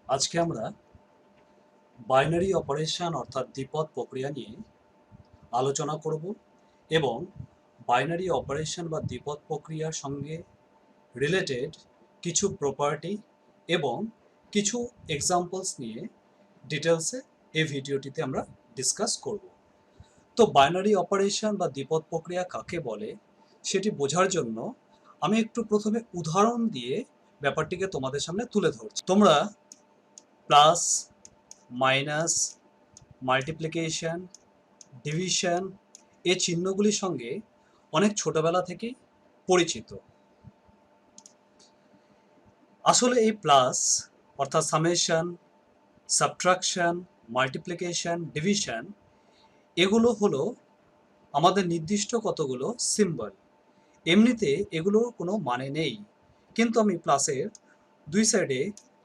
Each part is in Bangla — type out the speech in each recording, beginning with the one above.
আজকে আমরা বাইনারি অপারেশন অর্থাৎ দ্বিপদ প্রক্রিয়া নিয়ে আলোচনা করব এবং বাইনারি অপারেশন বা দ্বিপদ প্রক্রিয়ার সঙ্গে রিলেটেড কিছু প্রপার্টি এবং কিছু এক্সাম্পলস নিয়ে ডিটেলসে এই ভিডিওটিতে আমরা ডিসকাস করব। তো বাইনারি অপারেশন বা দ্বিপদ প্রক্রিয়া কাকে বলে সেটি বোঝার জন্য আমি একটু প্রথমে উদাহরণ দিয়ে ব্যাপারটিকে তোমাদের সামনে তুলে ধরছি। তোমরা প্লাস, মাইনাস, মাল্টিপ্লিকেশন, ডিভিশন এই চিহ্নগুলির সঙ্গে অনেক ছোটবেলা থেকেই পরিচিত। আসলে এই প্লাস অর্থাৎ সামেশন, সাবট্রাকশন, মাল্টিপ্লিকেশন, ডিভিশন এগুলো হলো আমাদের নির্দিষ্ট কতগুলো সিম্বল। এমনিতে এগুলোর কোনো মানে নেই, কিন্তু আমি প্লাসের দুই সাইডে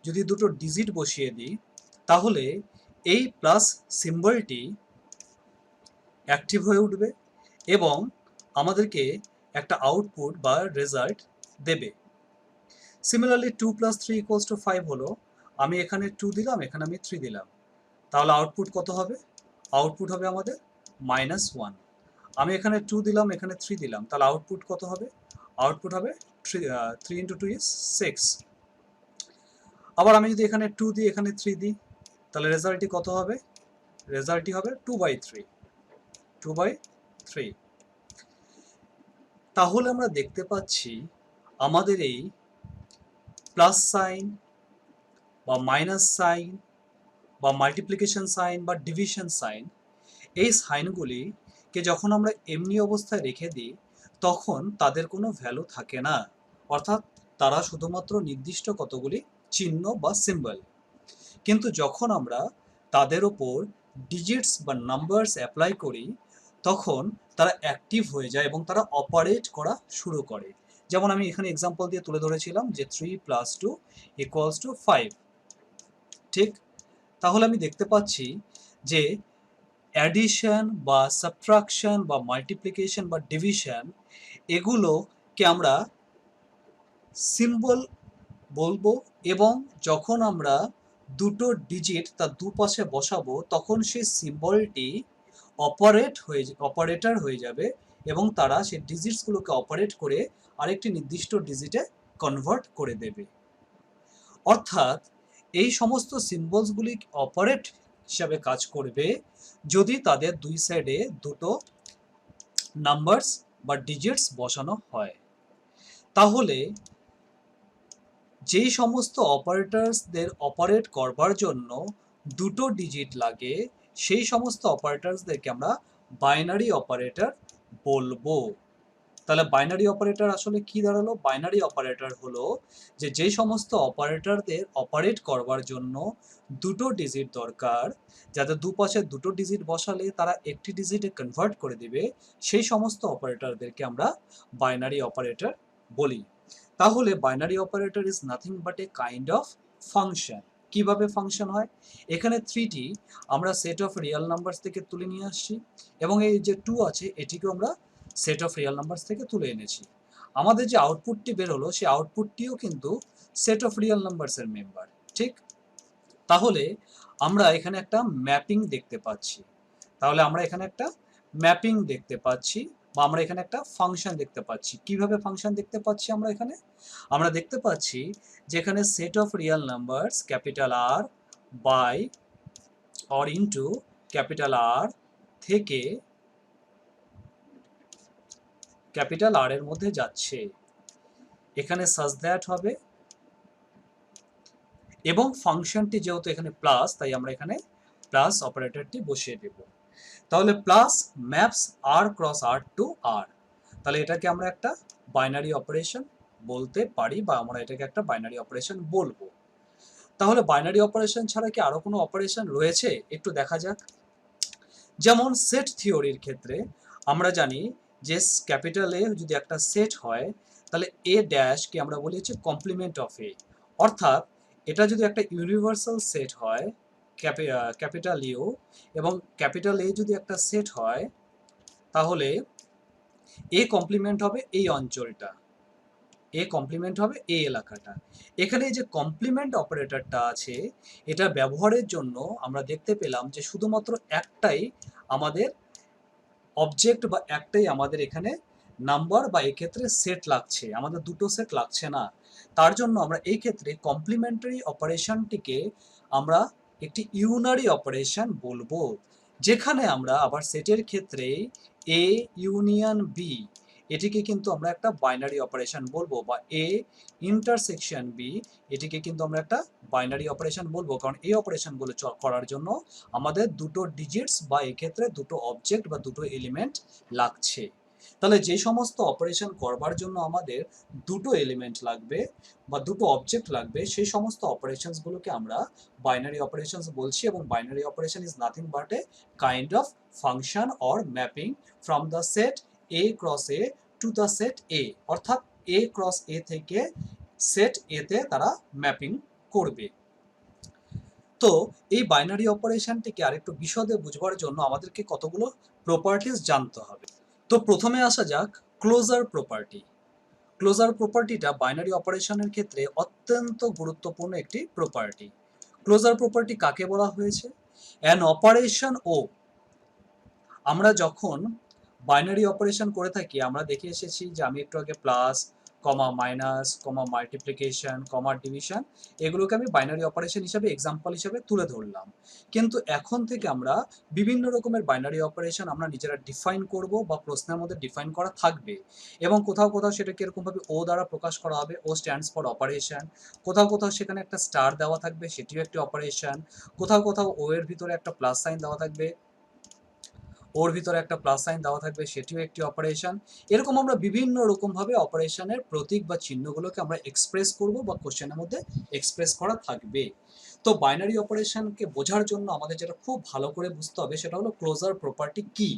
যদি দুটো ডিজিট বসিয়ে দিই তাহলে এই প্লাস সিম্বলটি অ্যাক্টিভ হয়ে উঠবে এবং আমাদেরকে একটা আউটপুট বা রেজাল্ট দেবে। সিমিলারলি 2 + 3 = 5 হলো, আমি এখানে 2 দিলাম, এখানে আমি 3 দিলাম, তাহলে আউটপুট কত হবে? আউটপুট হবে আমাদের -1। আমি এখানে 2 দিলাম, এখানে 3 দিলাম, তাহলে আউটপুট কত হবে? আউটপুট হবে 3 × 2 = 6। আবার আমি যদি এখানে 2 দিই, এখানে 3 দিই, তাহলে রেজাল্টটি কত হবে? রেজাল্টটি হবে 2/3। 2/3। তাহলে আমরা দেখতে পাচ্ছি আমাদের এই প্লাস সাইন বা মাইনাস সাইন বা মাল্টিপ্লিকেশন সাইন বা ডিভিশন সাইন, এই সাইনগুলিকে যখন আমরা এমনি অবস্থায় রেখে দিই তখন তাদের কোনো ভ্যালু থাকে না, অর্থাৎ তারা শুধুমাত্র নির্দিষ্ট কতগুলি চিহ্ন বা সিম্বল। কিন্তু যখন আমরা তাদের ওপর ডিজিটস বা নাম্বারস অ্যাপ্লাই করি তখন তারা অ্যাক্টিভ হয়ে যায় এবং তারা অপারেট করা শুরু করে। যেমন আমি এখানে এক্সাম্পল দিয়ে তুলে ধরেছিলাম যে 3 + 2 = 5। ঠিক, তাহলে আমি দেখতে পাচ্ছি যে অ্যাডিশন বা সাবট্রাকশন বা মাল্টিপ্লিকেশন বা ডিভিশন এগুলোকে আমরা সিম্বল বলবো এবং যখন আমরা দুটো ডিজিট তার দুপাশে বসাবো তখন সেই সিম্বলটি অপারেটর হয়ে যাবে এবং তারা সেই ডিজিটসগুলোকে অপারেট করে আরেকটি নির্দিষ্ট ডিজিটে কনভার্ট করে দেবে। অর্থাৎ এই সমস্ত সিম্বলসগুলি অপারেট হিসাবে কাজ করবে যদি তাদের দুই সাইডে দুটো নাম্বারস বা ডিজিটস বসানো হয়। তাহলে যেই সমস্ত অপারেটরসদের অপারেট করবার জন্য দুটো ডিজিট লাগে সেই সমস্ত অপারেটরসদেরকে আমরা বাইনারি অপারেটর বলবো। তাহলে বাইনারি অপারেটর আসলে কি দাঁড়ালো? বাইনারি অপারেটর হলো যে যেই সমস্ত অপারেটরদের অপারেট করবার জন্য দুটো ডিজিট দরকার, যাতে দুপাশে দুটো ডিজিট বসালে তারা একটি ডিজিটে কনভার্ট করে দিবে, সেই সমস্ত অপারেটরদেরকে আমরা বাইনারি অপারেটর বলি। তাহলে binary operator is nothing but a kind of function. কিভাবে ফাংশন হয়? এখানে 3টি আমরা সেট অফ রিয়েল নাম্বারস থেকে তুলে নিয়ে আসছি এবং এই যে 2 আছে এটিকেও আমরা সেট অফ রিয়েল নাম্বারস থেকে তুলে এনেছি। আমাদের যে আউটপুটটি বের হলো সেই আউটপুটটিও কিন্তু সেট অফ রিয়েল নাম্বারসের মেম্বার। ঠিক, তাহলে আমরা এখানে একটা ম্যাপিং দেখতে পাচ্ছি। তাহলে আমরা এখানে একটা ম্যাপিং দেখতে পাচ্ছি বা আমরা এখানে একটা ফাংশন দেখতে পাচ্ছি। কিভাবে ফাংশন দেখতে পাচ্ছি আমরা এখানে? আমরা দেখতে পাচ্ছি যে এখানে set of real numbers capital R by or into capital R থেকে ক্যাপিটাল আর এর মধ্যে যাচ্ছে, এখানে সাচ দ্যাট হবে এবং ফাংশনটি যেহেতু এখানে প্লাস তাই আমরা এখানে প্লাস অপারেটরটি বসিয়ে দেব। তাহলে প্লাস ম্যাপস আর ক্রস আর টু আর, তাহলে এটাকে আমরা একটা বাইনারি অপারেশন বলতে পারি বা আমরা এটাকে একটা বাইনারি অপারেশন বলবো। তাহলে বাইনারি অপারেশন ছাড়া কি আরো কোনো অপারেশন রয়েছে? একটু দেখা যাক। যেমন সেট থিওরির ক্ষেত্রে আমরা জানি যে ক্যাপিটাল এ যদি একটা সেট হয় তাহলে এ ড্যাশকে আমরা বলি হচ্ছে কমপ্লিমেন্ট অফ এ, অর্থাৎ এটা যদি একটা ইউনিভার্সাল সেট হয় ক্যাপিটাল ইউ এবং ক্যাপিটাল এ যদি একটা সেট হয় তাহলে এ কমপ্লিমেন্ট হবে এই অঞ্চলটা। এ কমপ্লিমেন্ট হবে এ এলাকাটা। এখানে যে কমপ্লিমেন্ট অপারেটরটা আছে এটা ব্যবহারের জন্য আমরা দেখতে পেলাম যে শুধুমাত্র একটাই আমাদের অবজেক্ট বা একটাই আমাদের এখানে নাম্বার বা এক্ষেত্রে সেট লাগছে, আমাদের দুটো সেট লাগছে না। তার জন্য আমরা এই ক্ষেত্রে কমপ্লিমেন্টারি অপারেশনটিকে আমরা একটি ইউনারি অপারেশন বলবো, যেখানে আমরা আবার সেটের ক্ষেত্রে এ ইউনিয়ন বি এটিকে কিন্তু আমরা একটা বাইনারি অপারেশন বলবো, বা এ ইন্টারসেকশন বি এটিকে কিন্তু আমরা একটা বাইনারি অপারেশন বলবো, কারণ এই অপারেশনগুলো করার জন্য আমাদের দুটো ডিজিটস বা এক্ষেত্রে দুটো অবজেক্ট বা দুটো এলিমেন্ট লাগছে। তাহলে যে সমস্ত অপারেশন করবার জন্য আমাদের দুটো এলিমেন্ট লাগবে বা দুটো অবজেক্ট লাগবে সেই সমস্ত অপারেশনসগুলোকে আমরা বাইনারি অপারেশনস বলছি, এবং binary operation is nothing but a kind of function or mapping from the set A cross A to the set A, অর্থাৎ এ ক্রস এ থেকে সেট এ তে তারা ম্যাপিং করবে। তো এই বাইনারি অপারেশনটিকে আরেকটু বিশদে বুঝবার জন্য আমাদেরকে কতগুলো প্রপার্টিজ জানতে হবে। তো প্রথমে আসা যাক ক্লোজার প্রপার্টি। ক্লোজার প্রপার্টিটা বাইনারি অপারেশনের ক্ষেত্রে অত্যন্ত গুরুত্বপূর্ণ একটি প্রপার্টি। ক্লোজার প্রপার্টি কাকে বলা হয়েছে? অ্যান অপারেশন ও, আমরা যখন বাইনারি অপারেশন করে থাকি আমরা দেখে এসেছি যে আমি একটু আগে প্লাস, কমা মাইনাস, কমা মাল্টিপ্লিকেশন, কমা ডিভিশন, এগুলোকে আমি বাইনারি অপারেশন হিসাবে এক্সাম্পল হিসাবে তুলে ধরলাম। কিন্তু এখন থেকে আমরা বিভিন্ন রকমের বাইনারি অপারেশন আমরা নিজেরা ডিফাইন করব বা প্রশ্নের মধ্যে ডিফাইন করা থাকবে, এবং কোথাও কোথাও সেটাকে এরকমভাবে ও দ্বারা প্রকাশ করা হবে, ও স্ট্যান্ডস ফর অপারেশন। কোথাও কোথাও সেখানে একটা স্টার দেওয়া থাকবে, সেটিও একটি অপারেশন। কোথাও কোথাও ও এর ভিতরে একটা প্লাস সাইন দেওয়া থাকবে, ওর ভিতরে একটা প্লাস সাইন দেওয়া থাকবে, সেটিও একটি অপারেশন। এরকম আমরা বিভিন্ন রকমভাবে অপারেশনের প্রতীক বা চিহ্নগুলোকে আমরা এক্সপ্রেস করব বা কোশ্চেনের মধ্যে এক্সপ্রেস করা থাকবে। তো বাইনারি অপারেশনকে বোঝার জন্য আমাদের যেটা খুব ভালো করে বুঝতে হবে সেটা হলো ক্লোজার প্রপার্টি কি।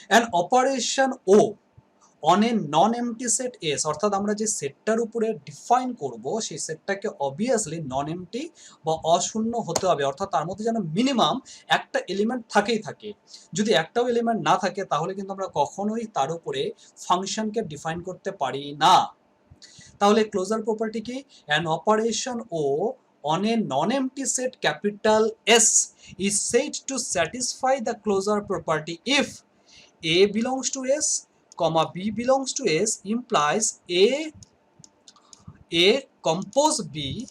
An operation O on a non empty set S, অর্থাৎ আমরা যে সেটটার উপরে ডিফাইন করব সেই সেটটাকে অবভিয়াসলি নন এমটি বা অশূন্য হতে হবে, অর্থাৎ তার মধ্যে যেন মিনিমাম একটা এলিমেন্ট থাকেই থাকে। যদি একটাও এলিমেন্ট না থাকে তাহলে কিন্তু আমরা কখনোই তার উপরে ফাংশনকে ডিফাইন করতে পারি না। তাহলে ক্লোজার প্রপার্টি কি? An operation O on a non-empty set capital S is said to satisfy the closure property if A belongs to S, comma B belongs to S implies A compose B,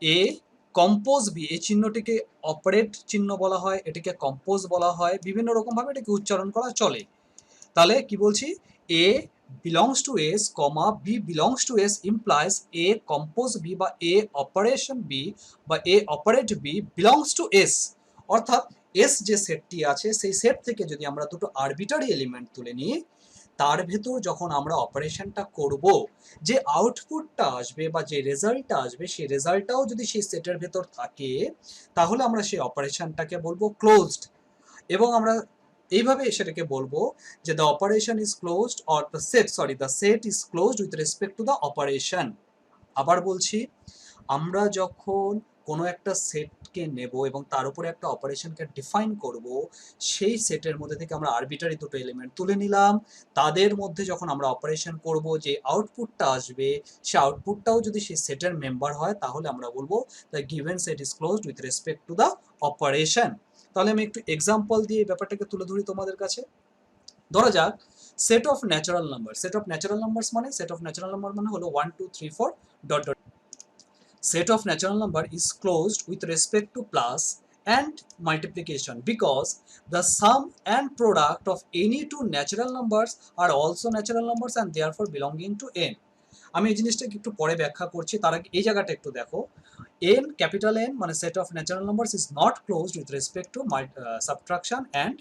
A compose B, এই চিহ্নটিকে অপারেট চিহ্ন বলা হয়, এটিকে কম্পোজ বলা হয়, বিভিন্ন রকম ভাবে এটাকে উচ্চারণ করা চলে। তাহলে কি বলছি? A belongs to S, comma B belongs to S implies A compose B বা A operation B বা A operate B belongs to S, অর্থাৎ S যে সেটটি আছে সেই সেট থেকে যদি আমরা দুটো আরবিটারি এলিমেন্ট তুলে নিই, তার ভেতর যখন আমরা অপারেশনটা করব, যে আউটপুটটা আসবে বা যে রেজাল্টটা আসবে সেই রেজাল্টটাও যদি সেই সেটের ভেতর থাকে তাহলে আমরা সেই অপারেশনটাকে বলবো ক্লোজড। এবং আমরা এইভাবে সেটাকে বলবো যে the operation is closed or the set is closed with respect to the operation. আবার বলছি, আমরা যখন কোনো একটা সেটকে নেব এবং তার উপরে একটা অপারেশনকে ডিফাইন করব, সেই সেটের মধ্যে থেকে আমরা আরবিটারি দুটো এলিমেন্ট তুলে নিলাম, তাদের মধ্যে যখন আমরা অপারেশন করব যে আউটপুটটা আসবে সেই আউটপুটটাও যদি সেই সেটের মেম্বার হয় তাহলে আমরা বলবো the given set is closed with respect to the operation. তাহলে আমি একটু এক্সাম্পল দিয়ে এই ব্যাপারটাকে তুলে ধরি তোমাদের কাছে। ধরা যাক set of natural number. Set of natural numbers মানে, সেট অফ ন্যাচারাল নাম্বার মানে হলো 1 2 3 4 dot dot. Set of natural number is closed with respect to plus and multiplication because the sum and product of any two natural numbers are also natural numbers and therefore belonging to n. আমি এই জিনিসটাকে একটু পরে ব্যাখ্যা করছি, তার আগে এই জায়গাটা একটু দেখো। n ক্যাপিটাল N মানে set of natural numbers is not closed with respect two subtraction and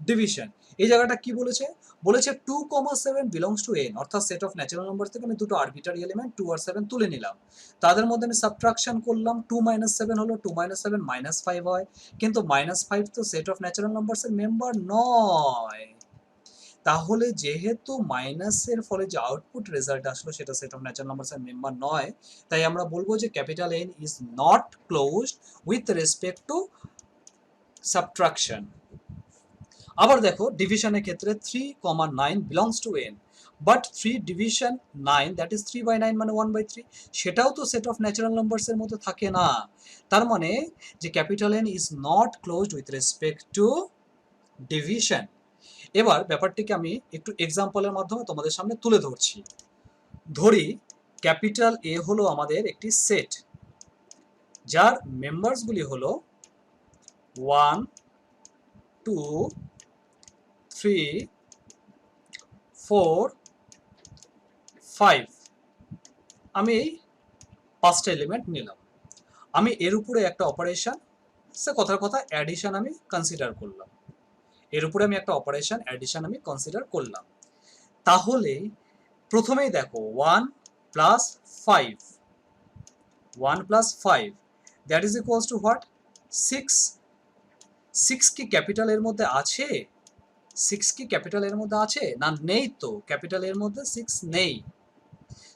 division. এই জায়গাটা কি বলেছে? বলেছে 2,7 বিলংস টু n, অর্থাৎ সেট অফ ন্যাচারাল নাম্বার থেকে আমি দুটো আরবিটারি এলিমেন্ট 2 আর 7 তুলে নিলাম, তাদের মধ্যে আমি সাবট্রাকশন করলাম, 2 - 7 হলো, 2 - 7 -5 হয়, কিন্তু -5 তো সেট অফ ন্যাচারাল নাম্বারসের মেম্বার নয়। তাহলে যেহেতু মাইনাসের ফলে যে আউটপুট রেজাল্ট আসলো সেটা সেট অফ ন্যাচারাল নাম্বারসের মেম্বার নয়, তাই আমরা বলবো যে capital N is not closed with respect two subtraction. আবার দেখো ডিভিশনের ক্ষেত্রে 3, 9 belongs to n, but 3 division 9 that is 3/9 মানে 1/3, সেটাও তো সেট অফ ন্যাচারাল নাম্বারসের মধ্যে থাকে না। তার মানে যে capital N is not closed with respect two division. এবার ব্যাপারটিকে আমি একটু এক্সাম্পলের মাধ্যমে তোমাদের সামনে তুলে ধরছি। ধরি ক্যাপিটাল এ হলো আমাদের একটি সেট, যার মেম্বার্সগুলি হলো 1 2 3 4 5। আমি এই 5টা এলিমেন্ট নিলাম। আমি এর উপরে একটা অপারেশন, সে কথার কথা অ্যাডিশন আমি কনসিডার করলাম। এর উপরে আমি একটা অপারেশন অ্যাডিশন আমি কনসিডার করলাম। তাহলে প্রথমেই দেখো 1 plus 5, 1 plus 5 that is equals two what? 6। 6 কি ক্যাপিটাল এর মধ্যে আছে? 6 কি ক্যাপিটাল এর মধ্যে আছে? না, নেই তো, ক্যাপিটাল এর মধ্যে 6 নেই।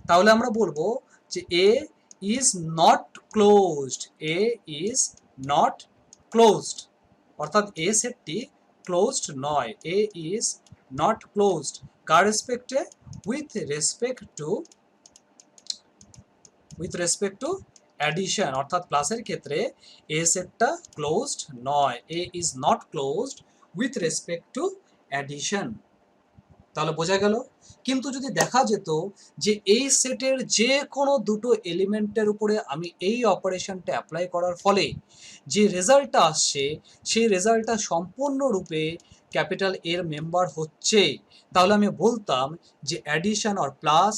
তাহলে আমরা বলবো যে A is not closed, A is not closed, অর্থাৎ এ সেটটি ক্লোজড নয়, এ ইজ নট ক্লোজড। কার রেসপেক্টে? উইথ রেসপেক্ট টু অ্যাডিশন, অর্থাৎ প্লাসের ক্ষেত্রে এ সেটটা ক্লোজড নয়, A is not closed with respect to addition. তাহলে বোঝা গেল। কিন্তু যদি দেখা যেত যে এই সেটের যে কোনো দুটো এলিমেন্টের উপরে আমি এই অপারেশনটা অ্যাপ্লাই করার ফলে যে রেজাল্টটা আসছে সেই রেজাল্টটা সম্পূর্ণরূপে ক্যাপিটাল এর মেম্বার হচ্ছে, তাহলে আমি বলতাম যে addition or plus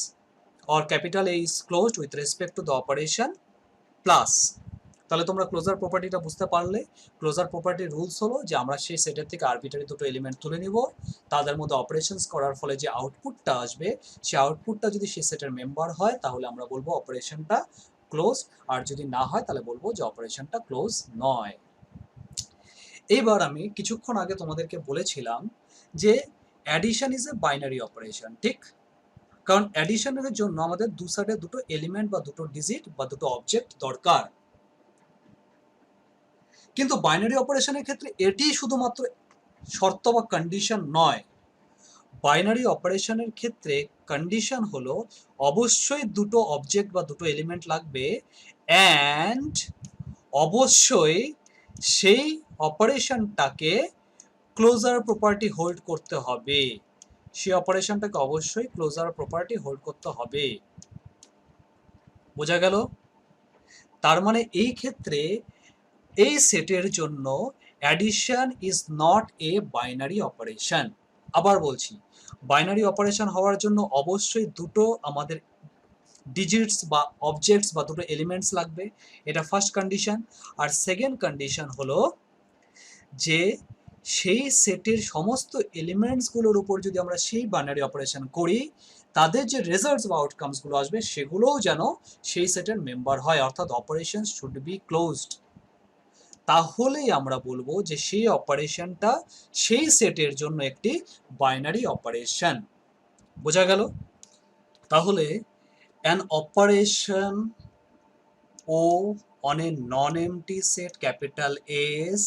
or capital A is closed with respect to the operation plus. তাহলে তোমরা ক্লোজার প্রপার্টিটা বুঝতে পারলে। ক্লোজার প্রপার্টির রুলস হলো যে আমরা সেই সেটের থেকে আরবিটারি দুটো এলিমেন্ট তুলে নিব, তাদের মধ্যে অপারেশনস করার ফলে যে আউটপুটটা আসবে সেই আউটপুটটা যদি সেই সেটের মেম্বার হয় তাহলে আমরা বলবো অপারেশনটা ক্লোজ, আর যদি না হয় তাহলে বলবো যে অপারেশনটা ক্লোজ নয়। এইবার আমি কিছুক্ষণ আগে তোমাদেরকে বলেছিলাম যে addition is a binary operation, ঠিক? কারণ অ্যাডিশনের জন্য আমাদের দু সাইডে দুটো এলিমেন্ট বা দুটো ডিজিট বা দুটো অবজেক্ট দরকার। কিন্তু বাইনারি অপারেশনের ক্ষেত্রে এটি শুধুমাত্র শর্ত বা কন্ডিশন নয়। বাইনারি অপারেশনের ক্ষেত্রে কন্ডিশন হলো অবশ্যই দুটো অবজেক্ট বা দুটো এলিমেন্ট লাগবে, অ্যান্ড অবশ্যই সেই অপারেশনটাকে ক্লোজার প্রপার্টি হোল্ড করতে হবে, সেই অপারেশনটাকে অবশ্যই ক্লোজার প্রপার্টি হোল্ড করতে হবে। বোঝা গেল? তার মানে এই ক্ষেত্রে এই সেটের জন্য addition is not a binary operation. আবার বলছি, বাইনারি অপারেশন হওয়ার জন্য অবশ্যই দুটো আমাদের ডিজিটস বা অবজেক্টস বা দুটো এলিমেন্টস লাগবে, এটা ফার্স্ট কন্ডিশন। আর সেকেন্ড কন্ডিশন হলো যে সেই সেটের সমস্ত এলিমেন্টসগুলোর উপর যদি আমরা সেই বাইনারি অপারেশন করি তাদের যে রেজাল্টস বা আউটকামসগুলো আসবে সেগুলোও যেন সেই সেটের মেম্বার হয়, অর্থাৎ অপারেশন শুড বি ক্লোজড। তাহলেই আমরা বলবো যে সেই অপারেশনটা সেই সেটের জন্য একটি বাইনারি অপারেশন। বোঝা গেল? তাহলে an operation O on a non-empty set capital S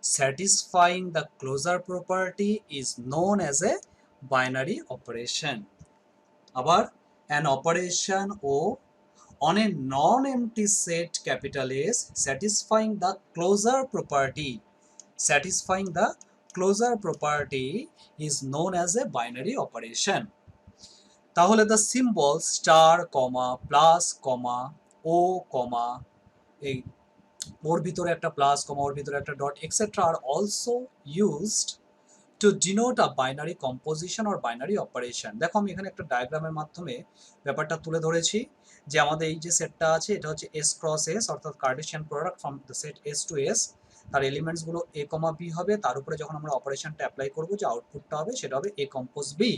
satisfying the closure property is known as a binary operation. আবার an operation O on a non-empty set capital S satisfying the closure property is known as a binary operation. তাহলে the symbol star comma plus comma O comma এই ওর ভিতরে একটা প্লাস কমা ওর ভিতরে একটা ডট এক্সেট্রা আর also used to denote a binary composition or binary operation. দেখো আমি এখানে একটা ডায়াগ্রামের মাধ্যমে ব্যাপারটা তুলে ধরেছি যে আমাদের এই যে সেটটা আছে এটা হচ্ছে এস ক্রস এস, অর্থাৎ Cartesian product from the set S to S. তার এলিমেন্টসগুলো এ কমা বি হবে, তার উপরে যখন আমরা অপারেশনটা অ্যাপ্লাই করবো যে আউটপুটটা হবে সেটা হবে এ কম্পোজ বি।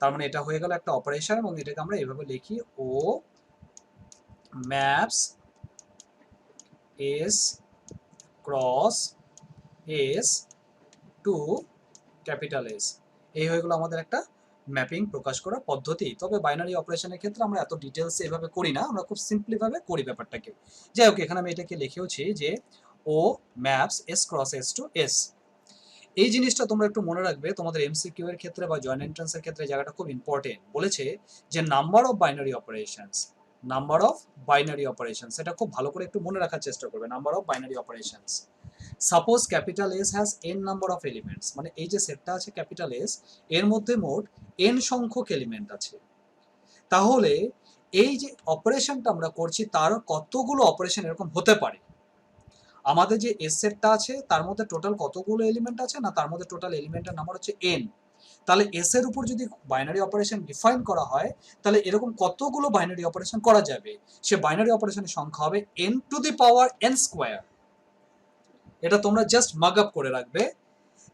তার মানে এটা হয়ে গেল একটা অপারেশন, এবং এটাকে আমরা এভাবে লিখি O maps S cross S to capital S. এই হয়ে গেল আমাদের একটা ম্যাপিং প্রকাশ করার পদ্ধতি। তবে বাইনারি অপারেশনের ক্ষেত্রে আমরা এত ডিটেলসে এভাবে করি না, আমরা খুব সিম্পলিভাবে করি ব্যাপারটাকে। যাই হোক, এখানে আমি এটাকে লিখেওছি যে O maps S cross S to S. এই জিনিসটা তোমরা একটু মনে রাখবে, তোমাদের এমসিকিউ এর ক্ষেত্রে বা জয়েন্ট এন্ট্রান্সের ক্ষেত্রে জায়গাটা খুব ইম্পর্টেন্ট। বলেছে যে number of binary operations, number of binary operations, এটা খুব ভালো করে একটু মনে রাখার চেষ্টা করবে। Number of binary operations, suppose capital S has N number of elements, মানে এই যে সেটটা আছে ক্যাপিটাল এস, এর মধ্যে মোট এন সংখ্যক এলিমেন্ট আছে। তাহলে এই যে অপারেশনটা আমরা করছি তার কতগুলো অপারেশন এরকম হতে পারে। আমাদের যে এস সেটটা আছে তার মধ্যে টোটাল কতগুলো এলিমেন্ট আছে না, তার মধ্যে টোটাল এলিমেন্টের নাম্বার হচ্ছে এন। তাহলে এস এর উপর যদি বাইনারি অপারেশন ডিফাইন করা হয় তাহলে এরকম কতগুলো বাইনারি অপারেশন করা যাবে, সে বাইনারি অপারেশনের সংখ্যা হবে N to the power N square. এটা তোমরা জাস্ট মাগ আপ করে রাখবে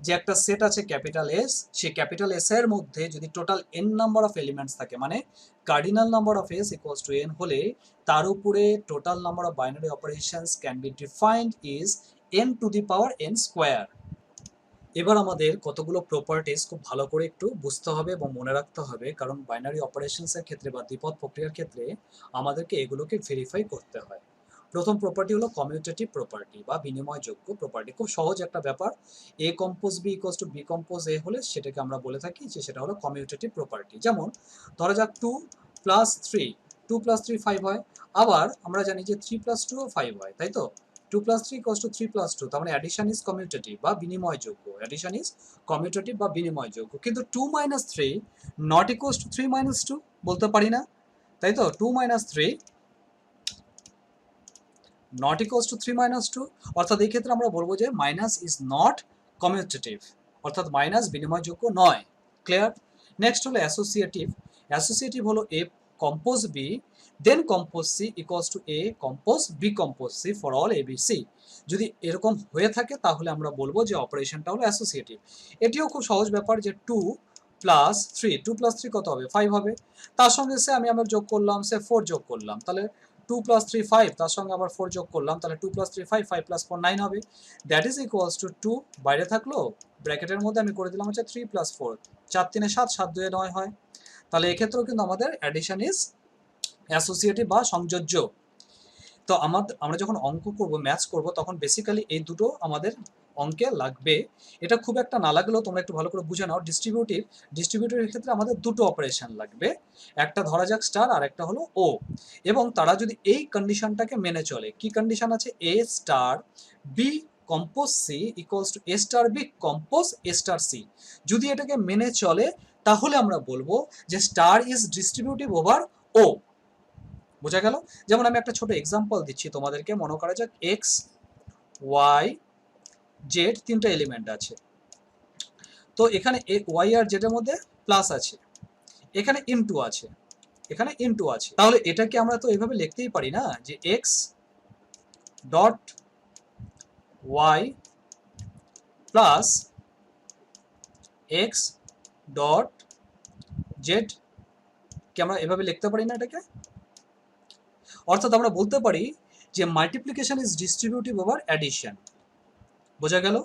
যে একটা সেট আছে ক্যাপিটাল এস, সেই ক্যাপিটাল এস এর মধ্যে যদি total N number of elements থাকে, মানে cardinal number of S equals to N হলে তার উপরে total number of binary operations can be defined is an to the power N square. এবার আমাদের কতগুলো প্রপার্টিজ খুব ভালো করে একটু বুঝতে হবে এবং মনে রাখতে হবে, কারণ বাইনারি অপারেশনসের ক্ষেত্রে বা দ্বিপদ প্রক্রিয়ার ক্ষেত্রে আমাদেরকে এগুলোকে ভেরিফাই করতে হয়। প্রথম প্রপার্টি হলো কমিউটেটিভ প্রপার্টি বা বিনিময়যোগ্য প্রপার্টি। খুব সহজ একটা ব্যাপার, A compose B equals to B compose A হলে সেটাকে আমরা বলে থাকি যে সেটা হলো কমিউটেটিভ প্রপার্টি। যেমন ধরা যাক 2 + 3, 2 + 3 5 হয়, আবার আমরা জানি যে 3 + 2 5 হয়, তাই তো? 2 + 3 = 3 + 2, তার মানে অ্যাডিশন ইজ কমিউটেটিভ বা বিনিময়যোগ্য, অ্যাডিশন ইজ কমিউটেটিভ বা বিনিময়যোগ্য। কিন্তু 2 - 3 নট ইকুয়ালস টু 3 - 2 বলতে পারি না, তাই তো? 2 - 3 নট ইকুয়ালস টু 3 - 2, অর্থাৎ এই ক্ষেত্রে আমরা বলবো যে মাইনাস ইজ নট কমিউটেটিভ, অর্থাৎ মাইনাস বিনিময়যোগ্য নয়। ক্লিয়ার? নেক্সট হলো অ্যাসোসিয়েটিভ। অ্যাসোসিয়েটিভ হলো A compose B then compose C equals to A compose B compose C for all A B C. যদি এরকম হয়ে থাকে তাহলে আমরা বলবো যে অপারেশনটা হলো অ্যাসোসিয়েটিভ। এটিও খুব সহজ ব্যাপার যে 2 + 3, 2 + 3 কত হবে? 5 হবে। তার সঙ্গে সে আমি আবার যোগ করলাম, সে 4 যোগ করলাম, তাহলে 2 + 3 5, তার সঙ্গে আবার 4 যোগ করলাম, তাহলে 2 + 3 5, 5 + 4 9 হবে। দ্যাট ইজ ইকুয়ালস টু 2 বাইরে থাকলো, ব্র্যাকেটের মধ্যে আমি করে দিলাম হচ্ছে 3 + 4, 4 3 7, 7 2 9 হয়। তাহলে এক্ষেত্রেও কিন্তু আমাদের অ্যাডিশন ইজ অ্যাসোসিয়েটিভ বা সংযোজ্য। তো আমরা যখন অঙ্ক করব, ম্যাথস করব, তখন বেসিক্যালি এই দুটো আমাদের অঙ্কে লাগবে। এটা খুব একটা না লাগলেও তোমরা একটু ভালো করে বুঝে নাও। ডিস্ট্রিবিউটিভের ক্ষেত্রে আমাদের দুটো অপারেশন লাগবে, একটা ধরা যাক স্টার আর একটা হলো ও, এবং তারা যদি এই কন্ডিশনটাকে মেনে চলে। কি কন্ডিশন আছে? A star B compose C equals to A star B compose A star C, যদি এটাকে মেনে চলে তাহলে আমরা বলবো যে star is distributive over O. বোঝা গেল? যেমন আমি একটা ছোট এক্সাম্পল দিচ্ছি তোমাদেরকে, মনে করা যাক এক্স ওয়াই জেড তিনটা এলিমেন্ট আছে। তো এখানে ওয়াই আর জেড এর মধ্যে প্লাস আছে, এখানে ইনটু আছে, এখানে ইনটু আছে। তাহলে এটাকে আমরা তো এইভাবে লিখতেই পারি না যে X dot Y plus X dot Z, কি আমরা এভাবে লিখতে পারি না এটাকে? অর্থাৎ আমরা বলতে পারি যে multiplication is distributive over addition. বোঝা গেল?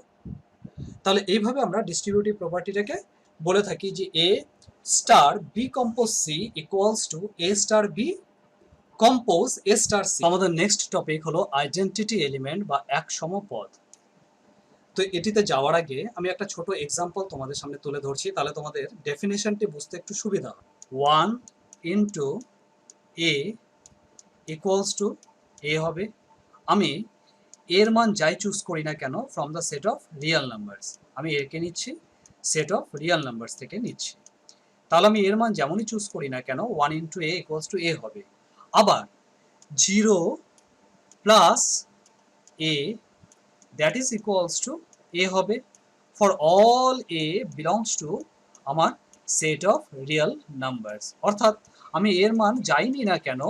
তাহলে এইভাবে আমরা ডিস্ট্রিবিউটিভ প্রপার্টিটাকে বলে থাকি যে A star B compose C equals to A star B compose A star C. আমাদের নেক্সট টপিক হলো আইডেন্টিটি এলিমেন্ট বা একসম পদ। তো এটিতে যাওয়ার আগে আমি একটা ছোট এক্সাম্পল তোমাদের সামনে তুলে ধরছি, তাহলে তোমাদের ডেফিনেশনটি বুঝতে একটু সুবিধা হবে। 1 into A equals to A হবে। আমি এর মান যাই চুজ করি না কেন from the set of real numbers, আমি একে নিচ্ছি সেট অফ রিয়েল নাম্বারস থেকে নিচ্ছি। তাহলে আমি এর মান যেমনই চুজ করি না কেন 1 into A equals to A হবে। আবার 0 plus A that is equals to A হবে for all A belongs to আমার সেট অফ রিয়েল নাম্বারস। অর্থাৎ আমি এর মান যাই নি না কেন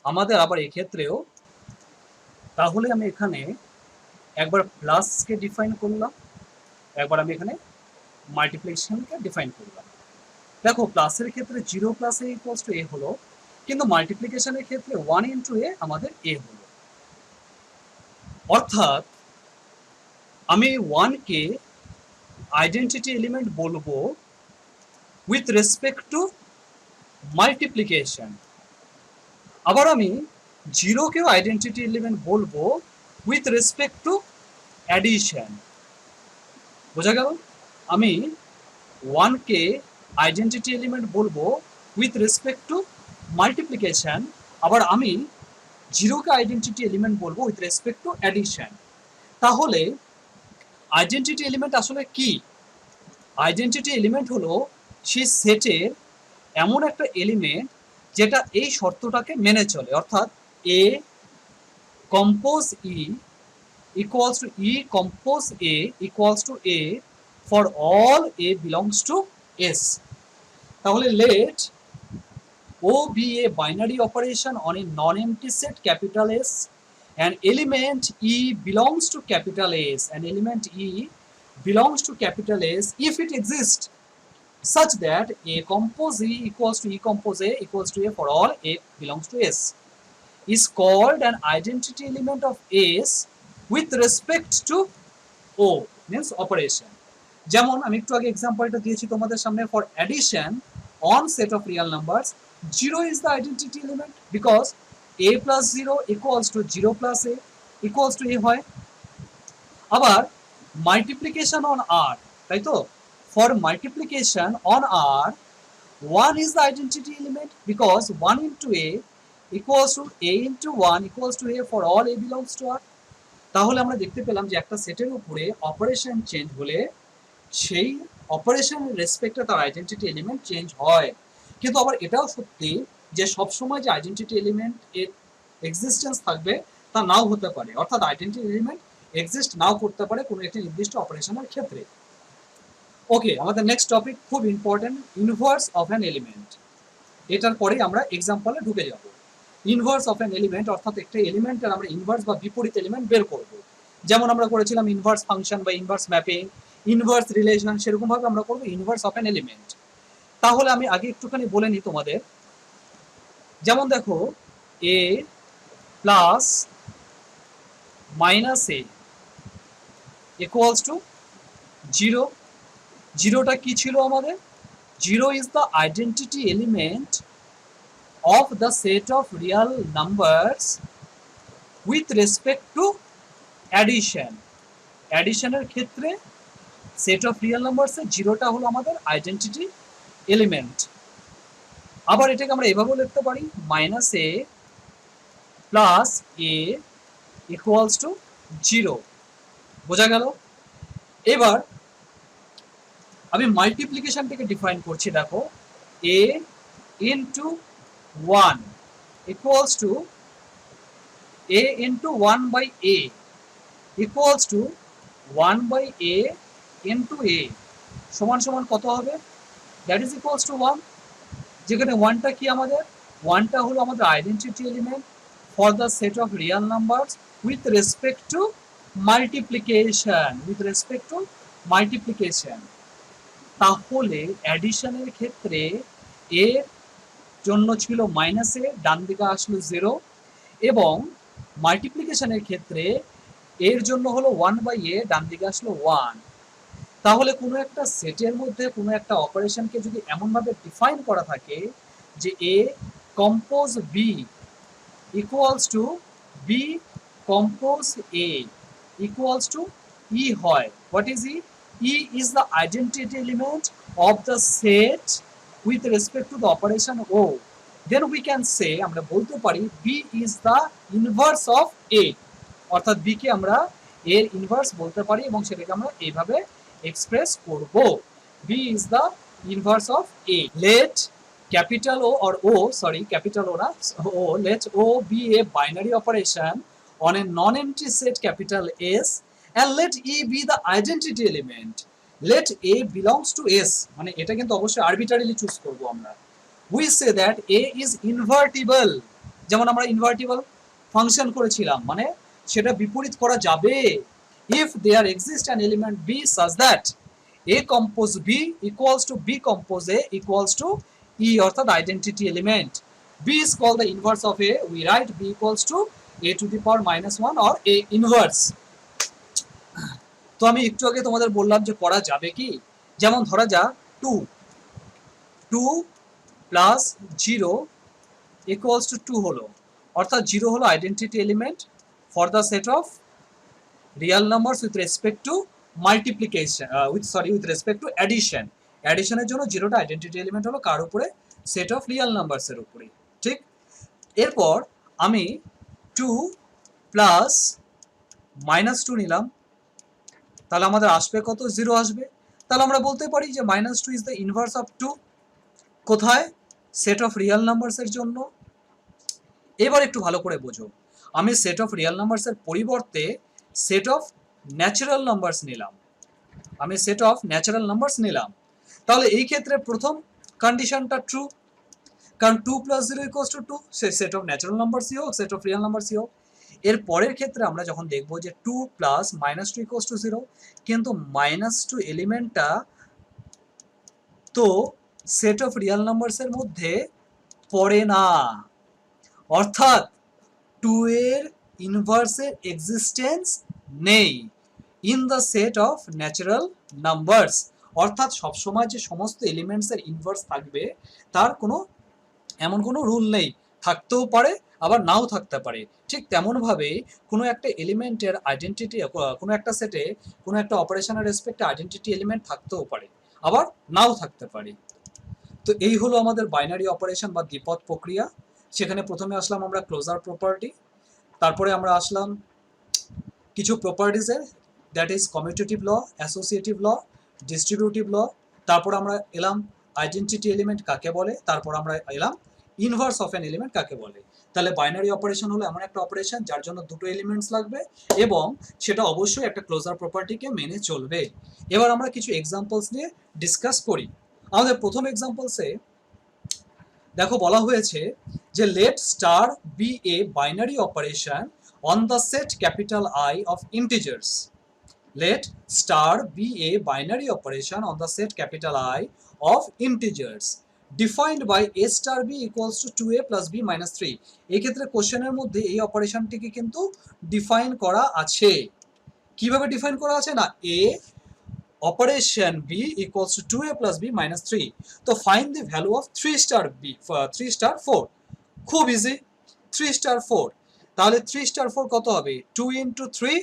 আমাদের আবার এক্ষেত্রেও, তাহলে আমি এখানে একবার প্লাসকে ডিফাইন করলাম, একবার আমি এখানে মাল্টিপ্লিকেশনকে ডিফাইন করলাম। দেখো প্লাসের ক্ষেত্রে 0 + a ইকুয়ালস টু a হলো, কিন্তু মাল্টিপ্লিকেশনের ক্ষেত্রে 1 ইন্টু a আমাদের a হলো। অর্থাৎ আমি 1 কে আইডেন্টিটি এলিমেন্ট বলবো উইথ রেসপেক্ট টু মাল্টিপ্লিকেশন, আবার আমি 0 কেও আইডেন্টিটি এলিমেন্ট বলবো উইথ রেসপেক্ট টু অ্যাডিশন। বোঝা গেল? আমি 1 কে আইডেন্টিটি এলিমেন্ট বলবো উইথ রেসপেক্ট টু মাল্টিপ্লিকেশন, আবার আমি 0 কে আইডেন্টিটি এলিমেন্ট বলবো উইথ রেসপেক্ট টু অ্যাডিশন। তাহলে আইডেন্টিটি এলিমেন্ট আসলে কি? আইডেন্টিটি এলিমেন্ট হলো সেই সেটের এমন একটা এলিমেন্ট যেটা এই শর্তটাকে মেনে চলে, অর্থাৎ A compose E equals to E compose A equals to A for all A belongs to S. তাহলে let O be a binary operation on a non-empty set capital S and element E belongs to capital S and element E belongs to capital S if it exists such that A compose E equals to E compose A equals to A for all A belongs to S is called an identity element of S with respect to O means operation. যেমন আমি একটু আগে এক্সাম্পলটা দিয়েছি তোমাদের সামনে, for addition on set of real numbers 0 is the identity element because a plus 0 equals to 0 plus a equals to a হয়। আবার মাল্টিপ্লিকেশন অন r, তাই তো, for multiplication on r 1 is the identity element because 1 into a equals to a into 1 equals to a for all a belongs to r। তাহলে আমরা দেখতে পেলাম যে একটা সেটের উপরে অপারেশন চেঞ্জ হলে সেই অপারেশনের রেসপেক্টে তার আইডেন্টিটি এলিমেন্ট চেঞ্জ হয়। কিন্তু আবার এটাও সত্যি যে সবসময় যে আইডেন্টিটি এলিমেন্ট এর এক্সিস্টেন্স থাকবে তা নাও হতে পারে, অর্থাৎ আইডেন্টিটি এলিমেন্ট এক্সিস্ট নাও করতে পারে কোনো একটি নির্দিষ্ট অপারেশনের ক্ষেত্রে। ওকে, আমাদের নেক্সট টপিক খুব important, inverse of an element. এটার পরেই আমরা এক্সাম্পলে ঢুকে যাব। ইনভার্স অফ অ্যান এলিমেন্ট অর্থাৎ একটা এলিমেন্টের আমরা ইনভার্স বা বিপরীত এলিমেন্ট বের করব। যেমন আমরা করেছিলাম ইনভার্স ফাংশন বা ইনভার্স ম্যাপিং, ইনভার্স রিলেশন, সেরকম ভাবে আমরা করব ইনভার্স অফ অ্যান এলিমেন্ট। তাহলে আমি আগে একটুখানি বলে নিই তোমাদের, যেমন দেখো A plus minus A equals to 0। জিরোটা কি ছিল আমাদের? 0 is the identity element of the set of real numbers with respect to addition. অ্যাডিশনের ক্ষেত্রে সেট অফ রিয়েল নাম্বারসে 0টা হলো আমাদের আইডেন্টিটি এলিমেন্ট। আবার এটাকে আমরা এভাবেও লিখতে পারি minus A plus A equals to 0। বোঝা গেল? এবার আমি মাল্টিপ্লিকেশনটাকে ডিফাইন করছি, দেখো এ into 1 equals to a into 1 by a equals to 1 by a into a সমান সমান কত হবে? that is equals to 1। যেখানে 1টা কি আমাদের? 1টা হলো আমাদের identity element for the set of real numbers with respect to multiplication, with respect to multiplication. তাহলে অ্যাডিশনের ক্ষেত্রে এর জন্য ছিল মাইনাস এ, ডান দিকে আসলো 0, এবং মাল্টিপ্লিকেশনের ক্ষেত্রে এর জন্য হলো 1 বাই এ, ডান দিকে আসলো 1। তাহলে কোনো একটা সেটের মধ্যে কোনো একটা অপারেশনকে যদি এমনভাবে ডিফাইন করা থাকে যে A compose B equals to B compose A equals to E হয়, what is E? E is the identity element of the set with respect to the operation O, then we can say আমরা বলতে পারি B is the inverse of A, অর্থাৎ B কে আমরা এর ইনভার্স বলতে পারি এবং সেটাকে আমরা এইভাবে এক্সপ্রেস করব, B is the inverse of A। let capital O or O, sorry capital O না O, let O be a binary operation on a non-empty set capital S and let E be the identity element, let A belongs to S, মানে এটা কিন্তু অবশ্যই আরবিট্রারিলি চুজ করব আমরা। we say that A is invertible, যেমন আমরা ইনভার্টিবল ফাংশন করেছিলাম, মানে সেটা বিপরীত করা যাবে if there exists an element B such that A compose B equals to B compose A equals to E, অর্থাৎ identity element. B is called the inverse of A, we write B equals to A to the power -1 or A inverse। তো আমি একটু আগে তোমাদের বললাম যে করা যাবে কি, যেমন ধরা যাক 2 প্লাস 0 ইকুয়ালস টু 2 হলো, অর্থাৎ 0 হলো identity element for the set of real numbers with respect to multiplication with respect to addition. অ্যাডিশনের জন্য জিরোটা আইডেন্টিটি এলিমেন্ট হলো কার উপরে, সেট অফ রিয়াল নাম্বারসের উপরে। ঠিক, এরপর আমি 2 প্লাস -2 নিলাম, তাহলে আমাদের আসবে কত, 0 আসবে। তাহলে আমরা বলতে পারি যে -2 ইজ দ্য ইনভার্স অফ 2, কোথায়, সেট অফ রিয়াল নাম্বারসের জন্য। এবার একটু ভালো করে বোঝো, আমি সেট অফ রিয়াল নাম্বারসের পরিবর্তে সেট অফ ন্যাচারাল নাম্বারস নিলাম, আমি সেট অফ ন্যাচারাল নাম্বারস নিলাম। তাহলে এই ক্ষেত্রে প্রথম কন্ডিশনটা ট্রু, কারণ 2 + 0 = 2, সে সেট অফ ন্যাচারাল নাম্বারসই হোক, সেট অফ রিয়াল নাম্বারসই হোক। এর পরের ক্ষেত্রে আমরা যখন দেখব যে 2 + -2 = 0, কিন্তু -2 এলিমেন্টটা তো সেট অফ রিয়াল নাম্বারসের মধ্যে পড়ে না, অর্থাৎ 2 এর ইনভার্সের এক্সিস্টেন্স নেই in the set of natural numbers. অর্থাৎ সবসময় যে সমস্ত এলিমেন্টসের ইনভার্স থাকবে তার কোনো এমন কোনো রুল নেই, থাকতেও পারে আবার নাও থাকতে পারে। ঠিক তেমনভাবে কোনো একটা এলিমেন্টের আইডেন্টিটি, কোনো একটা সেটে কোনো একটা অপারেশনের রেসপেক্টে আইডেন্টিটি এলিমেন্ট থাকতেও পারে আবার নাও থাকতে পারে। তো এই হলো আমাদের বাইনারি অপারেশন বা দ্বিপদ প্রক্রিয়া। সেখানে প্রথমে আসলাম আমরা ক্লোজার প্রপার্টি, তারপরে আমরা আসলাম কিছু প্রপার্টিজের, that is commutative law, associative law, distributive law. তারপর আমরা এলাম আইডেন্টিটি এলিমেন্ট কাকে বলে, তারপর আমরা এলাম ইনভার্স অফ অ্যান এলিমেন্ট কাকে বলে। তাহলে বাইনারি অপারেশন হলো এমন একটা অপারেশন যার জন্য দুটো এলিমেন্টস লাগবে এবং সেটা অবশ্যই একটা ক্লোজার প্রপার্টিকে মেনে চলবে। এবার আমরা কিছু এক্সাম্পলস নিয়ে ডিসকাস করি। আমাদের প্রথম এক্সাম্পলসে দেখো বলা হয়েছে যে let star be a binary operation on the set capital I of integers. Let star be a binary operation on the set capital I of integers defined by a star b equals to 2a plus b minus 3. এই ক্ষেত্রে কোশ্চেনের মধ্যে এই অপারেশনটিকে কিন্তু ডিফাইন করা আছে। কিভাবে ডিফাইন করা আছে না, a operation b equals to 2a plus b minus 3. তো find the value of 3 star b, 3 star 4. খুব ইজি, 3 star 4, তাহলে 3 star 4 কত হবে, 2 into 3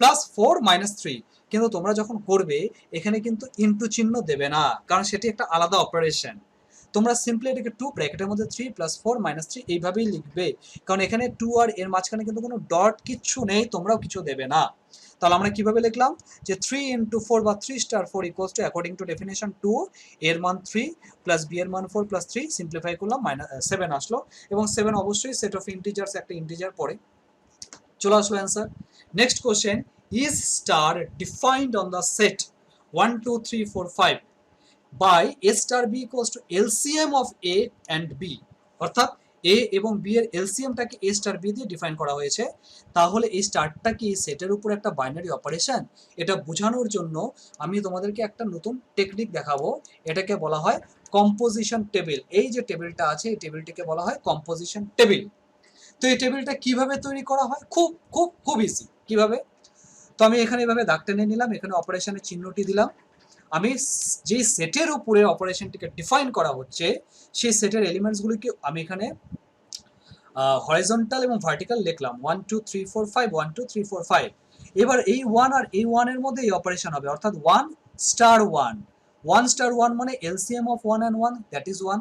plus 4 minus 3। কিন্তু তোমরা যখন করবে এখানে কিন্তু ইনটু চিহ্ন দেবে না, কারণ সেটি একটা আলাদা অপারেশন। তোমরা সিম্পলি এটাকে 2 ব্র্যাকেটের মধ্যে 3 + 4 - 3 এইভাবেই লিখবে, কারণ এখানে 2 আর এর মাঝখানে কিন্তু কোনো ডট কিচ্ছু নেই, তোমরাও কিছু দেবে না। তাহলে আমরা কিভাবে লিখলাম যে 3 into 4 বা 3 star 4 equals to according to definition 2, এর মান 3 plus b এর মান 4 plus 3, সিম্পলিফাই করলাম 7 আসলো, এবং 7 অবশ্যই সেট অফ ইন্টিজার্স একটা ইন্টিজার পড়ে, চলে আসলো answer. Next question, is star defined on the set 1 2 3 4 5 by a star b equals to LCM of a and b, অর্থাৎ a এবং b এর এলসিএমটাকে a স্টার b দিয়ে ডিফাইন করা হয়েছে। তাহলে এই স্টারটা কি সেটের উপর একটা বাইনারি অপারেশন? এটা বোঝানোর জন্য আমি তোমাদেরকে একটা নতুন টেকনিক দেখাবো, এটাকে বলা হয় কম্পোজিশন টেবিল। এই যে টেবিলটা আছে এই টেবিলটিকে বলা হয় কম্পোজিশন টেবিল। তো এই টেবিলটা কিভাবে তৈরি করা হয়, খুব খুব খুব ইজি। কিভাবে, তো আমি এখানে এভাবে দাগ টেনে নিলাম, এখানে অপারেশনের চিহ্নটি দিলাম, আমি যেই সেটের উপরে অপারেশনটিকে ডিফাইন করা হচ্ছে সেই সেটের এলিমেন্টসগুলিকে আমি এখানে হরিজন্টাল এবং ভার্টিক্যাল লিখলাম 1 2 3 4 5 1 2 3 4 5। এবার এই 1 আর এই 1 এর মধ্যে এই অপারেশন হবে, অর্থাৎ 1 স্টার 1, 1 স্টার 1 মানে LCM of 1 and 1, that is 1,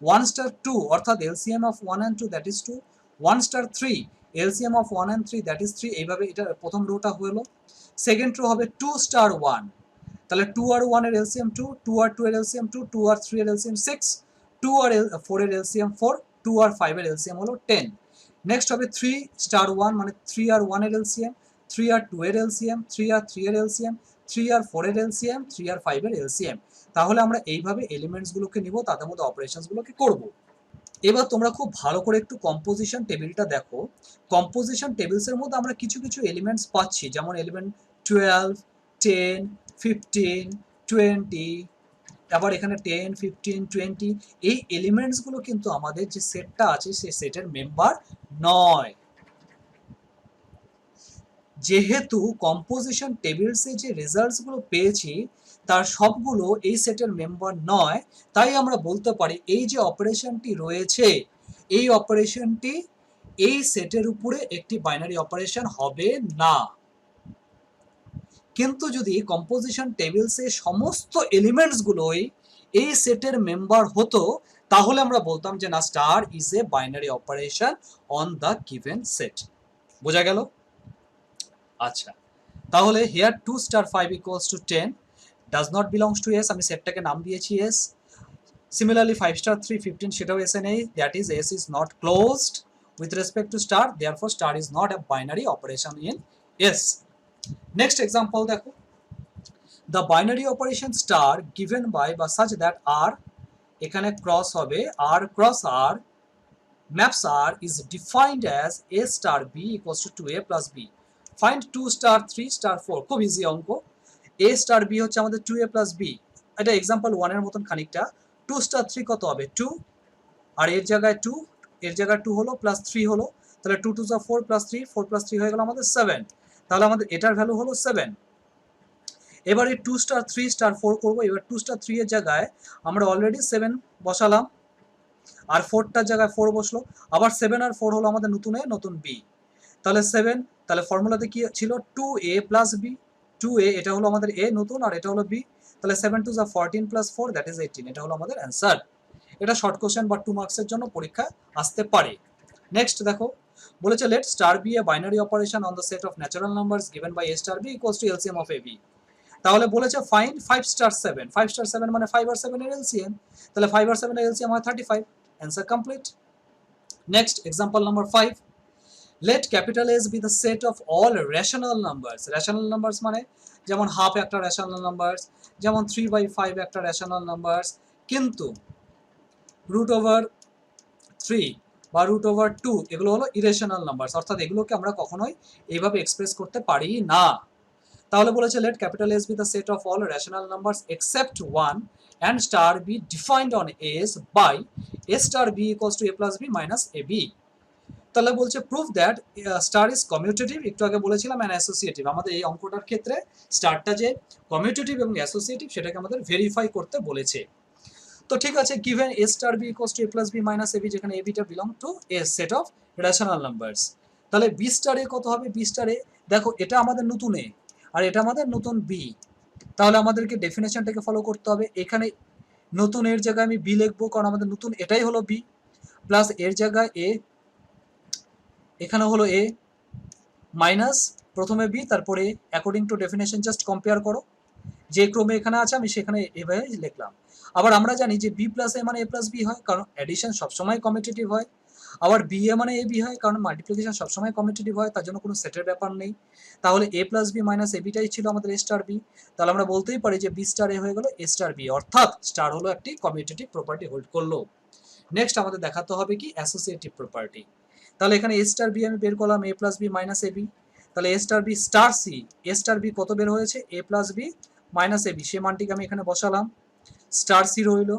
1 star 2 অর্থাৎ LCM of 1 and 2, that is 2, 1 star 3 LCM of 1 and 3, that is 3। এইভাবে এটা প্রথম রোটা হলো। সেকেন্ড রো হবে 2 স্টার 1, তাহলে 2 আর 1 এর এলসিএম 2, 2 আর 2 এর এলসিএম 2, 2 আর 3 এর এলসিএম 6, 2 আর 4 এর এলসিএম 4, 2 আর 5 এর এলসিএম হলো 10। নেক্সট হবে 3 স্টার 1 মানে 3 আর 1 এর এলসিএম, 3 আর 2 এর এলসিএম, 3 আর 3 এর এলসিএম, 3 আর 4 এর এলসিএম, 3 আর 5 এর এলসিএম। তাহলে আমরা এইভাবে এলিমেন্টসগুলোকে নিব, তাদের মধ্যে অপারেশনসগুলোকে করব। এবার তোমরা খুব ভালো করে একটু কম্পোজিশন টেবিলটা দেখো। কম্পোজিশন টেবিলসের মধ্যে আমরা কিছু কিছু এলিমেন্টস পাচ্ছি, যেমন এলিমেন্ট 12, 10, 15, 20, আবার এখানে 10, 15, 20। এই এলিমেন্টসগুলো কিন্তু আমাদের যে সেটটা আছে সেই সেটের মেম্বার নয়। যেহেতু কম্পোজিশন টেবিলসে যে রেজাল্টসগুলো পেয়েছি তার সবগুলো এই সেটের মেম্বার নয়, তাই আমরা বলতে পারি এই যে অপারেশনটি রয়েছে এই অপারেশনটি এই সেটের উপরে একটি বাইনারি অপারেশন হবে না। কিন্তু যদি কম্পোজিশন টেবিলসে সমস্ত এলিমেন্টসগুলোই এই সেটের মেম্বার হতো, তাহলে আমরা বলতাম যে না, star is a binary operation on the given set. বোঝা গেল? আচ্ছা, তাহলে here 2 star 5 equals to 10 does not belongs to S, আমি সেটটাকে নাম দিয়েছি এস। সিমিলারলি 5 স্টার 3 15 সেটাও এসে নেই, that is S is not closed with respect to star, therefore star is not a binary operation in S. Next example দেখো, the binary operation star given by বা such that r, এখানে ক্রস হবে r cross r, maps r is defined as a star b equals to 2a plus b. Find 2 star 3 star 4, খুব ইজি অঙ্ক। a star b হচ্ছে আমাদের 2a plus b, এটা এক্সাম্পল 1 এর মতন খানিকটা। 2 star 3 কত হবে 2, আর এর জায়গায় 2, এর জায়গায় 2 হলো প্লাস 3 হলো, তাহলে 2 2 4 প্লাস 3, 4 প্লাস 3 হয়ে গেল আমাদের 7, তাহলে আমাদের এটার ভ্যালু হলো 7। এবার এই 2 স্টার 3 স্টার 4 করব। এবার 2 স্টার 3 এর জায়গায় আমরা অলরেডি 7 বসালাম, আর 4টার জায়গায় 4 বসলো, আবার 7 আর 4 হলো আমাদের নতুন এ নতুন বি, তাহলে 7, তাহলে ফর্মুলাতে কি ছিল 2a প্লাস বি, 2a এটা হলো আমাদের এ নতুন, আর এটা হলো বি, তাহলে 7 2 14 প্লাস 4 দ্যাট ইজ 18, এটা হলো আমাদের অ্যান্সার। এটা শর্ট কোশ্চেন বা 2 মার্কসের জন্য পরীক্ষা আসতে পারে। নেক্সট দেখো, বলেছে let star be a binary operation on the set of natural numbers given by A star B equals to LCM of A B. তাহলে বলেছে ফাইন্ড 5 স্টার 7, 5 স্টার 7 মানে 5 আর 7 এর এলসিএম, তাহলে 5 আর 7 এর এলসিএম হয় 35, answer complete. Next example number 5, let capital S be the set of all rational numbers. rational numbers মানে যেমন হাফ একটা রেশনাল নাম্বারস, যেমন 3/5 একটা রেশনাল নাম্বারস, কিন্তু রুট ওভার 3 বা রুট ওভার 2 এগুলো হলো ইরেশনাল নাম্বারস, অর্থাৎ এগুলোকে আমরা কখনোই এইভাবে এক্সপ্রেস করতে পারি না। তাহলে বলেছে let capital S be the set of all rational numbers except one and star be defined on S by A star B equals to A plus B minus AB. তাহলে বলছে prove that star is commutative, একটু আগে বলেছিলাম, অ্যান্ড অ্যাসোসিয়েটিভ। আমাদের এই অঙ্কটার ক্ষেত্রে স্টারটা যে কমিউটেটিভ এবং অ্যাসোসিয়েটিভ সেটাকে আমাদের ভেরিফাই করতে বলেছে। তো ঠিক আছে, given A star B equals to A plus B minus AB, যেখানে এবিটা belong to a set of rational numbers, তাহলে বি স্টারে কত হবে, বি স্টারে দেখো এটা আমাদের নতুন এ আর এটা আমাদের নতুন বি, তাহলে আমাদেরকে ডেফিনেশনটাকে ফলো করতে হবে। এখানে নতুন এর জায়গায় আমি বি লিখবো, কারণ আমাদের নতুন এটাই হলো বি, প্লাস এর জায়গায় এ, এখানে হলো এ, মাইনাস প্রথমে বি তারপরে according to definition just compare করো, যে ক্রমে এখানে আছে আমি সেখানে এভাবে লিখলাম। আবার আমরা জানি যে বি প্লাস এ মানে এ প্লাস বি হয়, কারণ অ্যাডিশন সবসময় কমিউটেটিভ হয়। আবার বি এ মানে এ বি হয়, কারণ মাল্টিপ্লিকেশন সবসময় কমিউটেটিভ হয়, তার জন্য কোনো সেটের ব্যাপার নেই। তাহলে এ প্লাস বি মাইনাস এ বিটাই ছিল আমাদের এ স্টার বি, তাহলে আমরা বলতেই পারি যে বি স্টার এ হয়ে গেল এ স্টার বি, অর্থাৎ স্টার হলো একটি কমিউটেটিভ প্রপার্টি হোল্ড করলো। নেক্সট আমাদের দেখাতে হবে কি অ্যাসোসিয়েটিভ প্রপার্টি। তাহলে এখানে এ স্টার বি আমি বের করলাম এ plus B minus A B, তাহলে এ স্টার বি স্টার সি, এ স্টার বি কত বের হয়েছে এ plus B minus A B, সে মানটিকে আমি এখানে বসালাম, স্টার সি রইল।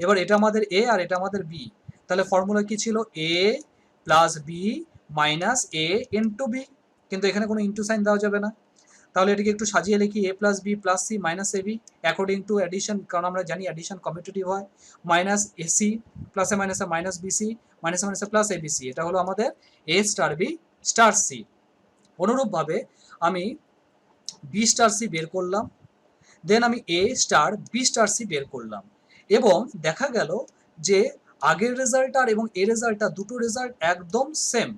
এবার এটা আমাদের এ আর এটা আমাদের বি, তাহলে ফর্মুলা কি ছিল এ প্লাস বি মাইনাস এ ইন্টু বি, কিন্তু এখানে কোনো ইন্টু সাইন দেওয়া যাবে না, তাহলে এটাকে একটু সাজিয়ে লিখি A plus B plus C minus A B according to addition, কারণ আমরা জানি অ্যাডিশন কমিউটেটিভ হয়, মাইনাস এসি প্লাসে মাইনাসে মাইনাস বিসি মাইনাসে মাইনাসে প্লাস এবিসি, এটা হলো আমাদের এ স্টার বি স্টার সি। অনুরূপভাবে আমি বি স্টার সি বের করলাম, দেন আমি এ স্টার বি স্টার সি বের করলাম, এবং দেখা গেল যে আগের রেজাল্ট আর এবং এ রেজাল্টটা দুটো রেজাল্ট একদম সেম,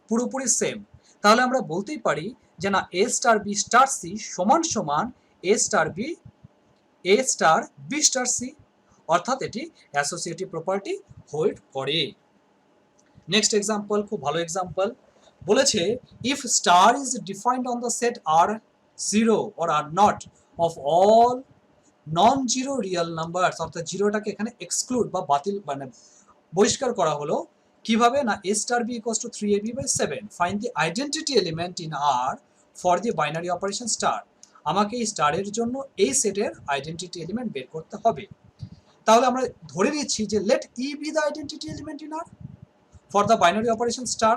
পুরোপুরি সেম, তাহলে আমরা বলতেই পারি যে না A star B star C সমান সমান A star B star C, অর্থাৎ এটি অ্যাসোসিয়েটিভ প্রপার্টি হোল্ড করে। নেক্সট এক্সাম্পল, খুব ভালো এক্সাম্পল, বলেছে if star is defined on the set R zero or R not of all non zero real numbers, অর্থাৎ জিরোটাকে এখানে এক্সক্লুড বা বাতিল মানে বহিষ্কার করা হলো, কিভাবে না A star B equals to 3ab by 7, find the identity element in R for the binary operation star. আমাকে এই স্টারের জন্য এই সেটের আইডেন্টিটি এলিমেন্ট বের করতে হবে। তাহলে আমরা ধরে নিচ্ছি যে let E be the identity element in R for the binary operation star,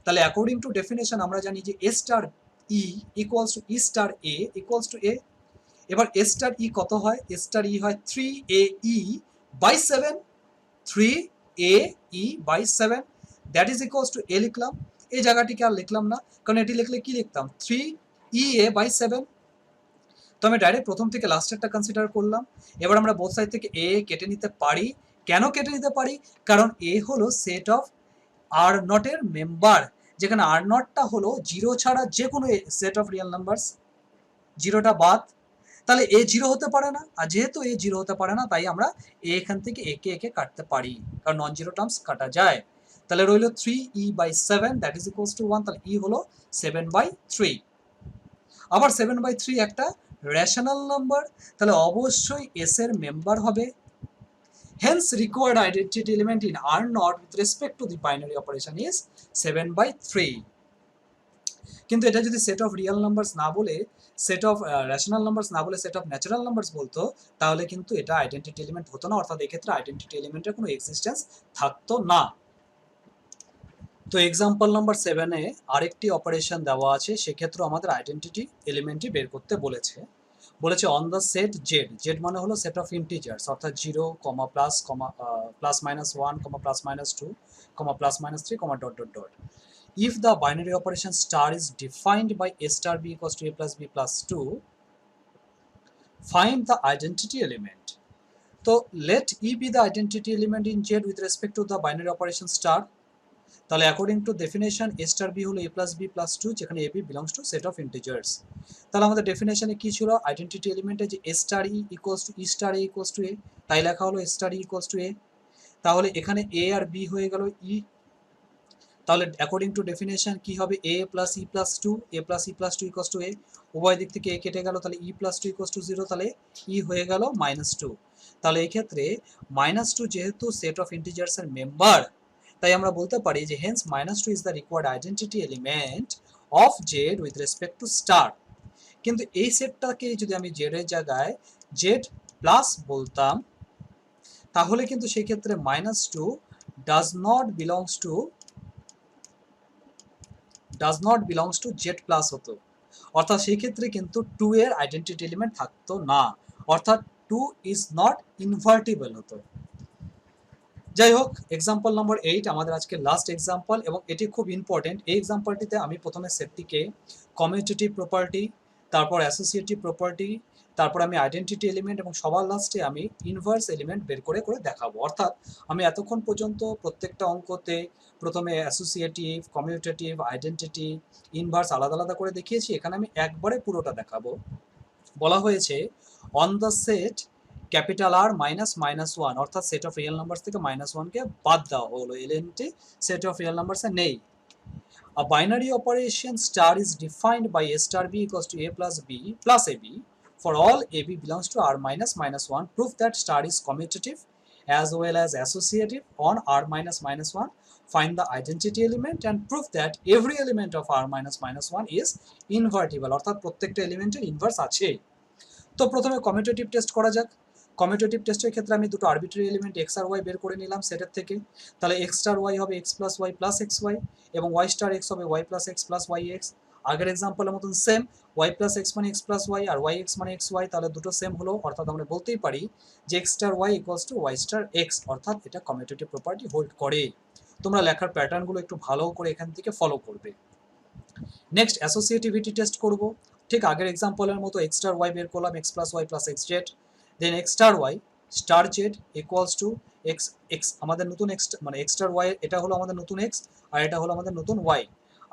তাহলে অ্যাকর্ডিং টু ডেফিনেশন আমরা জানি যে A star E equals to E star A equals to A. এবার এ স্টার ই কত হয়, এ স্টার ই হয় 3ae by 7, 3ae by 7 that is equals to A লিখলাম, এই জায়গাটিকে আর লিখলাম না, কারণ এটি লিখলে কি লিখতাম 3ea বাই 7, তো আমি ডাইরেক্ট প্রথম থেকে লাস্টেরটা কনসিডার করলাম। এবার আমরা বোথ সাইড থেকে এ কেটে নিতে পারি। কেন কেটে নিতে পারি? কারণ এ হলো সেট অফ আর নটের মেম্বার, যেখানে আর নটটা হলো জিরো ছাড়া যে কোনো সেট অফ রিয়েল নাম্বারস, জিরোটা বাদ, তাহলে এ জিরো হতে পারে না। আর যেহেতু এ জিরো হতে পারে না, তাই আমরা এখান থেকে একে একে কাটতে পারি, কারণ নন জিরো টার্মস কাটা যায়। তাহলে রইল 3e/7 that is equals two 1, তাহলে ই হলো 7/3। আবার 7/3 একটা রেশনাল নাম্বার, তাহলে অবশ্যই এস এর মেম্বার হবে। Hence required identity element in R naught with respect to the binary operation is 7/3. কিন্তু এটা যদি সেট অফ রিয়েল নাম্বারস না বলে, সেট অফ রেশনাল নাম্বারস না বলে সেট অফ ন্যাচারাল নাম্বারস বলতো, তাহলে কিন্তু এটা আইডেন্টিটি এলিমেন্ট হতো না, অর্থাৎ এক্ষেত্রে আইডেন্টিটি এলিমেন্টের কোনো এক্সিস্টেন্স থাকতো না। তো এক্সাম্পল নাম্বার 7-এ আরেকটি অপারেশন দেওয়া আছে, সেক্ষেত্রে আমাদের আইডেন্টিটি এলিমেন্টই বের করতে বলেছে। On the set Z, Z মানে হলো সেট অফ ইন্টিজার্স, অর্থাৎ 0, plus minus 1, plus minus 2, plus minus 3, dot dot dot. If the binary operation star is defined by a star b equals to a plus b plus 2, find the identity element. So let e be the identity element in Z with respect to the binary operation star. তাহলে according to definition A star B হলো এ প্লাস বি প্লাস 2, যেখানে A B belongs to set of integers. তাহলে আমাদের ডেফিনেশনে কি ছিল? আইডেন্টিটি এলিমেন্টে যে A star E equals to E star A equals to A, তাই লেখা হলো A star E equals to A. তাহলে এখানে এ আর বি হয়ে গেল ই, তাহলে অ্যাকর্ডিং টু ডেফিনেশন কি হবে? A plus E plus 2, A plus E plus 2 equals to A. উভয় দিক থেকে এ কেটে গেল, তাহলে ই প্লাস 2 ইকুয়ালস টু 0, তাহলে ই হয়ে গেল -2। তাহলে এই ক্ষেত্রে -2 যেহেতু সেট অফ ইন্টিজার্স এর মেম্বার, তাই আমরা বলতে পারি যে hence -2 is the required identity element of Z with respect to star. কিন্তু এই সেটটাকে যদি আমি জেড এর জায়গায় জেড প্লাস বলতাম, তাহলে কিন্তু সেই ক্ষেত্রে -2 does not belongs to Z plus হতো, অর্থাৎ সেই ক্ষেত্রে কিন্তু 2 এর আইডেন্টিটি এলিমেন্ট থাকতো না, অর্থাৎ 2 ইজ নট ইনভার্টিবল হতো। যাই হোক, এক্সাম্পল নম্বর 8 আমাদের আজকে লাস্ট এক্সাম্পল, এবং এটি খুব ইম্পর্টেন্ট। এই এক্সাম্পলটিতে আমি প্রথমে সেটটিকে কমিউটেটিভ প্রপার্টি, তারপর অ্যাসোসিয়েটিভ প্রপার্টি, তারপর আমি আইডেন্টিটি এলিমেন্ট, এবং সবার লাস্টে আমি ইনভার্স এলিমেন্ট বের করে দেখাবো। অর্থাৎ আমি এতক্ষণ পর্যন্ত প্রত্যেকটা অঙ্কতে প্রথমে অ্যাসোসিয়েটিভ, কমিউটেটিভ, আইডেন্টিটি, ইনভার্স আলাদা আলাদা করে দেখিয়েছি, এখানে আমি একবারে পুরোটা দেখাবো। বলা হয়েছে on the set capital R -1, অর্থাৎ সেট অফ রিয়েল নাম্বারস থেকে -1কে বাদ দেওয়া হলো, এলিমেন্টটি সেট অফ রিয়েল নাম্বারসে নেই। A binary operation star is defined by a star b equals to a plus b plus ab for all ab belongs to r -1. Prove that star is commutative as well as associative on r -1. Find the identity element and prove that every element of r -1 is invertible, অর্থাৎ প্রত্যেকটা এলিমেন্টের ইনভার্স আছে। তো প্রথমে কমিউটেটিভ টেস্ট করা যাক। কমিউটেটিভ টেস্টের ক্ষেত্রে আমি দুটো আরবিট্রারি এলিমেন্ট এক্স আর ওয়াই বের করে নিলাম সেটের থেকে। তাহলে এক্স স্টার ওয়াই হবে X plus Y plus X Y, এবং ওয়াই স্টার এক্স হবে Y plus X plus Y X. আগের এক্সাম্পলের মতন সেম, ওয়াই প্লাস এক্স মানে এক্স প্লাস ওয়াই, আর ওয়াই এক্স মানে এক্স ওয়াই, তাহলে দুটো সেম হলো, অর্থাৎ আমরা বলতেই পারি যে X star Y equals to Y star x, অর্থাৎ এটা কমিউটেটিভ প্রপার্টি হোল্ড করে। তোমরা লেখার প্যাটার্নগুলো একটু ভালো করে এখান থেকে ফলো করবে। নেক্সট অ্যাসোসিয়েটিভিটি টেস্ট করব। ঠিক আগের এক্সাম্পলের মতো এক্স স্টার ওয়াই বের করলাম X plus Y plus X Z, then X star Y star Z equals to X X, আমাদের নতুন এক্স মানে এক্স স্টার ওয়াই, এটা হলো আমাদের নতুন এক্স আর এটা হলো আমাদের নতুন ওয়াই।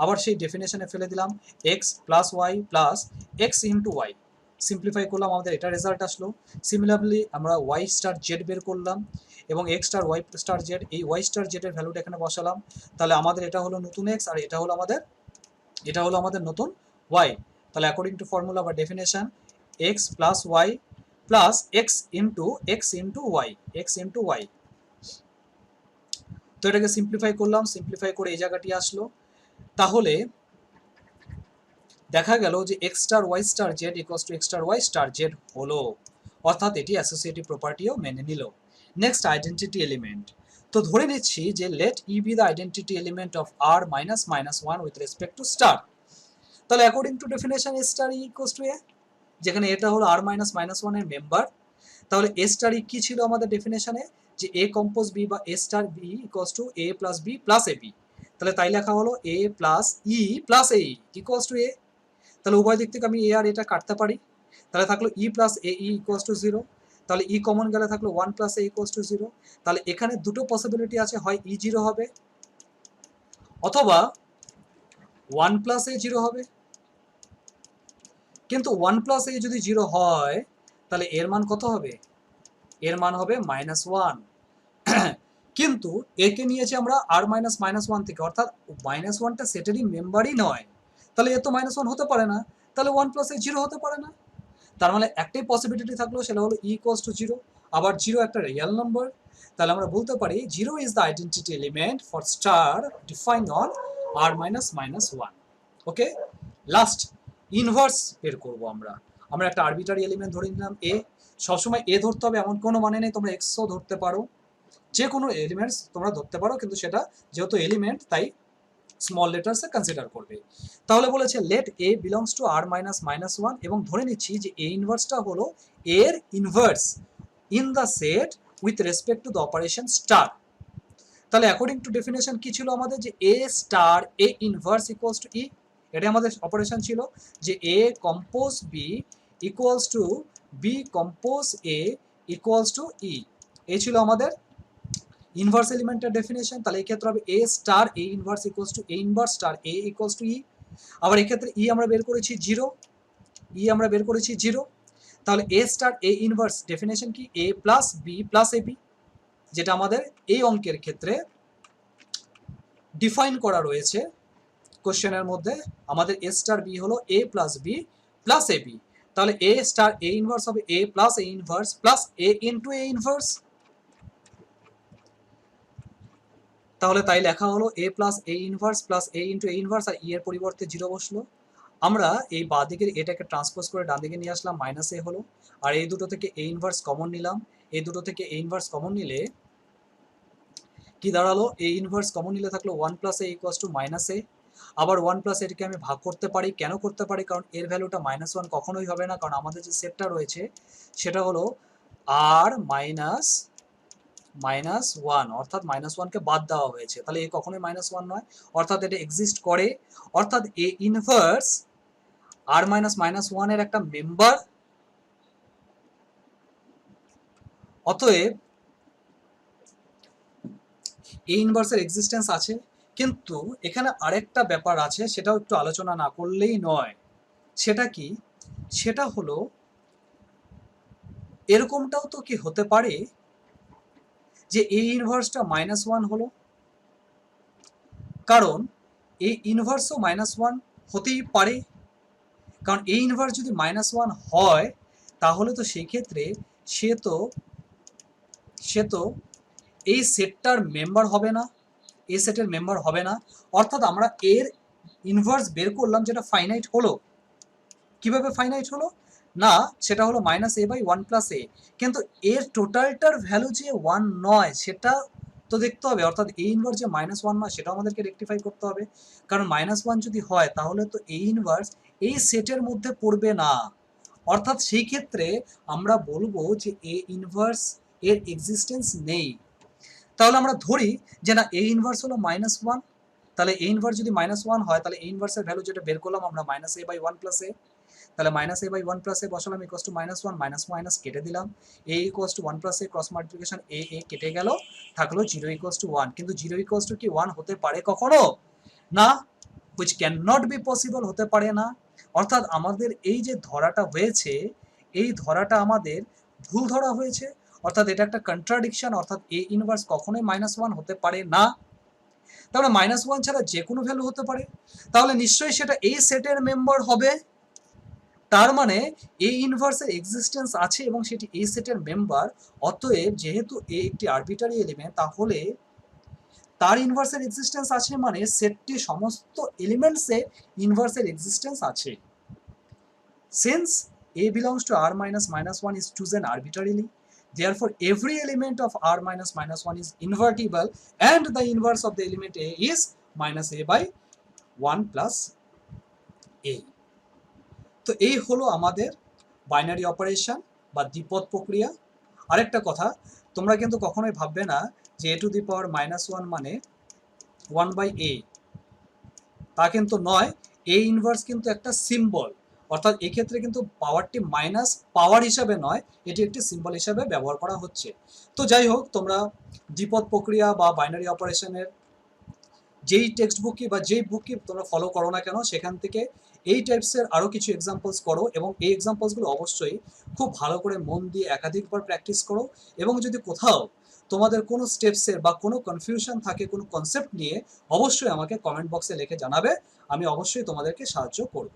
আবার সেই ডেফিনেশনে ফেলে দিলাম X plus Y plus X into Y, simplify করলাম, আমাদের এটা রেজাল্ট আসলো। সিমিলারলি আমরা ওয়াই স্টার জেড বের করলাম এবং X star Y star Z, এই ওয়াই স্টার জেডের ভ্যালুটা এখানে বসালাম, তাহলে আমাদের এটা হলো নতুন এক্স আর এটা হলো আমাদের নতুন ওয়াই। তাহলে অ্যাকর্ডিং টু ফর্মুলা বা definition X plus Y plus X into Y. তো এটাকে সিম্পলিফাই করলাম, সিম্পলিফাই করে এই জায়গাটি আসলো। তাহলে দেখা গেল যে X star Y star Z equals to X star Y star Z হলো, অর্থাৎ এটি অ্যাসোসিয়েটিভ প্রপার্টিও মেনে নিল। Next identity element. তো ধরে নিচ্ছি যে let E be the identity element of R -1 with respect to star. তাহলে according to definition A star E equals to A, যেখানে এটা হলো আর -1 এর মেম্বার। তাহলে এ স্টার ই কি ছিল আমাদের ডেফিনেশনে, যে এ কম্পোজ বি বা A star B equals to A plus B plus A B. তাহলে তাই লেখা হলো A plus E plus A equals to A. তাহলে উভয় দিক থেকে আমি এ আর এটা কাটতে পারি, তাহলে থাকলো E plus A E equals to 0, তাহলে ই কমন গেলে থাকলো 1 প্লাস এ ইকুয়ালস টু 0। তাহলে এখানে দুটো পসিবিলিটি আছে, হয় ই 0 হবে অথবা 1 প্লাস এ 0 হবে। কিন্তু 1 প্লাস এ যদি 0 হয় তাহলে এর মান কত হবে? এর মান হবে -1। কিন্তু একে নিয়েছি আমরা আর মাইনাস -1 থেকে, অর্থাৎ -1টা সেটেরই মেম্বারই নয়, তাহলে এ তো -1 হতে পারে না, তাহলে 1 প্লাস এ 0 হতে পারে না। তার মানে একটাই পসিবিলিটি থাকলো, সেটা হলো ই ইকুয়ালস টু 0। আবার 0 একটা রিয়েল নাম্বার, তাহলে আমরা বলতে পারি 0 is the identity element for star defined on R minus -1। Okay, last inverse বের করবো আমরা। আমরা একটা আরবিটারি এলিমেন্ট ধরে নিলাম এ। সবসময় এ ধরতে হবে এমন কোনো মানে নেই, তোমরা এক্সও ধরতে পারো, যে কোনো এলিমেন্টস তোমরা ধরতে পারো, কিন্তু সেটা যেহেতু এলিমেন্ট তাই স্মল লেটার্সে কনসিডার করবে। তাহলে বলেছে let A belongs to R minus -1 এবং ধরে নিচ্ছি যে এ ইনভার্সটা হলো এর inverse in the set with respect to the operation star. তাহলে অ্যাকর্ডিং টু ডেফিনেশন কি ছিল আমাদের, যে A star A inverse equals to E, এটাই আমাদের অপারেশন ছিল, যে A compose B equals to B compose A equals to E, এই ছিল আমাদের ইনভার্স এলিমেন্টের ডেফিনেশন। তাহলে এই ক্ষেত্রে হবে A star A inverse equals to A inverse star A equals to E. আবার এক্ষেত্রে ই আমরা বের করেছি 0, ই আমরা বের করেছি 0। তাহলে এ স্টার এ ইনভার্স ডেফিনেশন কি, এ plus B plus A B, যেটা আমাদের এই অঙ্কের ক্ষেত্রে ডিফাইন করা রয়েছে কোশ্চেনের মধ্যে। আমাদের এ স্টার বি হলো A plus B plus A B, তাহলে এ স্টার এ ইনভার্স হবে A plus A inverse plus A into A inverse. তাহলে তাই লেখা হলো A plus A inverse plus A into A inverse, আর ই এর পরিবর্তে 0 বসলো। আমরা এই বাঁ দিকের এটাকে ট্রান্সপোজ করে ডান দিকে নিয়ে আসলাম, মাইনাস এ হলো, আর এই দুটো থেকে এ ইনভার্স কমন নিলাম। এই দুটো থেকে এ ইনভার্স কমন নিলে কি দাঁড়ালো, এ ইনভার্স কমন নিলে থাকলো 1 plus A equals to minus A. আবার 1 প্লাস এটাকে আমি ভাগ করতে পারি, কেন করতে পারি, কারণ এর ভ্যালুটা -1 কখনোই হবে না, কারণ আমাদের যে সেটটা রয়েছে সেটা হলো আর -1, অর্থাৎ -1কে বাদ দেওয়া হয়েছে, তাহলে এ কখনোই -1 নয়, অর্থাৎ এটা এক্সিস্ট করে, অর্থাৎ এ ইনভার্স আর -1 এর একটা মেম্বার। অতএব এ ইনভার্সের এক্সিস্টেন্স আছে। কিন্তু এখানে আরেকটা ব্যাপার আছে, সেটাও একটু আলোচনা না করলেই নয়। সেটা কি, সেটা হলো এরকমটাও তো কি হতে পারে যে এ ইনভার্সটা -1 হলো, কারণ এ ইনভার্সও -1 হতেই পারে, কারণ এ ইনভার্স যদি -1 হয় তাহলে তো সেই ক্ষেত্রে সে তো এই সেটটার মেম্বার হবে না, এই সেটের মেম্বার হবে না, অর্থাৎ আমরা এর ইনভার্স বের করলাম যেটা ফাইনাইট হলো। কিভাবে ফাইনাইট হলো না, সেটা হলো -a/1 + a, কিন্তু এর টোটালটার ভ্যালু যে 1 নয় সেটা তো দেখতে হবে, অর্থাৎ এ ইনভার্স যে -1 নয় সেটাও আমাদেরকে রেকটিফাই করতে হবে, কারণ -1 যদি হয় তাহলে তো এ ইনভার্স এই সেটের মধ্যে পড়বে না, অর্থাৎ সেই ক্ষেত্রে আমরা বলবো যে এ ইনভার্স এর এক্সিস্টেন্স নেই। তাহলে আমরা ধরি যে না এ ইনভার্স হলো -1, তাহলে এ ইনভার্স যদি -1 হয় তাহলে এ ইনভার্সের ভ্যালু যেটা বের করলাম আমরা -a/1 + a, তাহলে -a/1 + a বসালাম ইকুয়ালস টু -1, মাইনাস মাইনাস কেটে দিলাম, a equals to 1 + a, cross multiplication a কেটে গেল, থাকলো 0 ইকুয়ালস টু 1, কিন্তু 0 ইকুয়ালস টু কি 1 হতে পারে কখনো না, which cannot be possible, হতে পারে না। অর্থাৎ আমাদের এই যে ধরাটা হয়েছে, এই ধরাটা আমাদের ভুল ধরা হয়েছে, অর্থাৎ এটা একটা কন্ট্রাডিকশন, অর্থাৎ এ ইনভার্স কখনোই -1 হতে পারে না। তাহলে -1 ছাড়া যে কোনো ভ্যালু হতে পারে, তাহলে নিশ্চয়ই সেটা এই সেটের মেম্বার হবে, তার মানে এ ইনভার্সের এক্সিস্টেন্স আছে এবং সেটি এই সেটের মেম্বার। অতএব যেহেতু এ একটি আরবিটারি এলিমেন্ট, তাহলে তার ইনভার্সের এক্সিস্টেন্স আছে, মানে সেটটি সমস্ত এলিমেন্টসে ইনভার্সের এক্সিস্টেন্স আছে। Since a belongs to r minus -1 is chosen arbitrarily, therefore every element of r minus -1 is invertible and the inverse of the element a is -a/1 plus a। তো এই হলো আমাদের বাইনারি অপারেশন বা দ্বিপদ প্রক্রিয়া। আরেকটা কথা, তোমরা কিন্তু কখনোই ভাববে না যে a টু দি পাওয়ার -1 মানে 1/a, তা কিন্তু নয়। এ ইনভার্স কিন্তু একটা সিম্বল, অর্থাৎ এক্ষেত্রে কিন্তু পাওয়ারটি মাইনাস পাওয়ার হিসাবে নয়, এটি একটি সিম্বল হিসাবে ব্যবহার করা হচ্ছে। তো যাই হোক, তোমরা দ্বিপদ প্রক্রিয়া বা বাইনারি অপারেশনের যেই টেক্সট বুকই বা যেই বুকই তোমরা ফলো করো না কেন, সেখান থেকে এই টাইপসের আরও কিছু এক্সাম্পলস করো, এবং এই এক্সাম্পলসগুলো অবশ্যই খুব ভালো করে মন দিয়ে একাধিকবার প্র্যাকটিস করো। এবং যদি কোথাও তোমাদের কোনো স্টেপসের বা কোনো কনফিউশন থাকে কোনো কনসেপ্ট নিয়ে, অবশ্যই আমাকে কমেন্ট বক্সে লিখে জানাবে, আমি অবশ্যই তোমাদেরকে সাহায্য করব।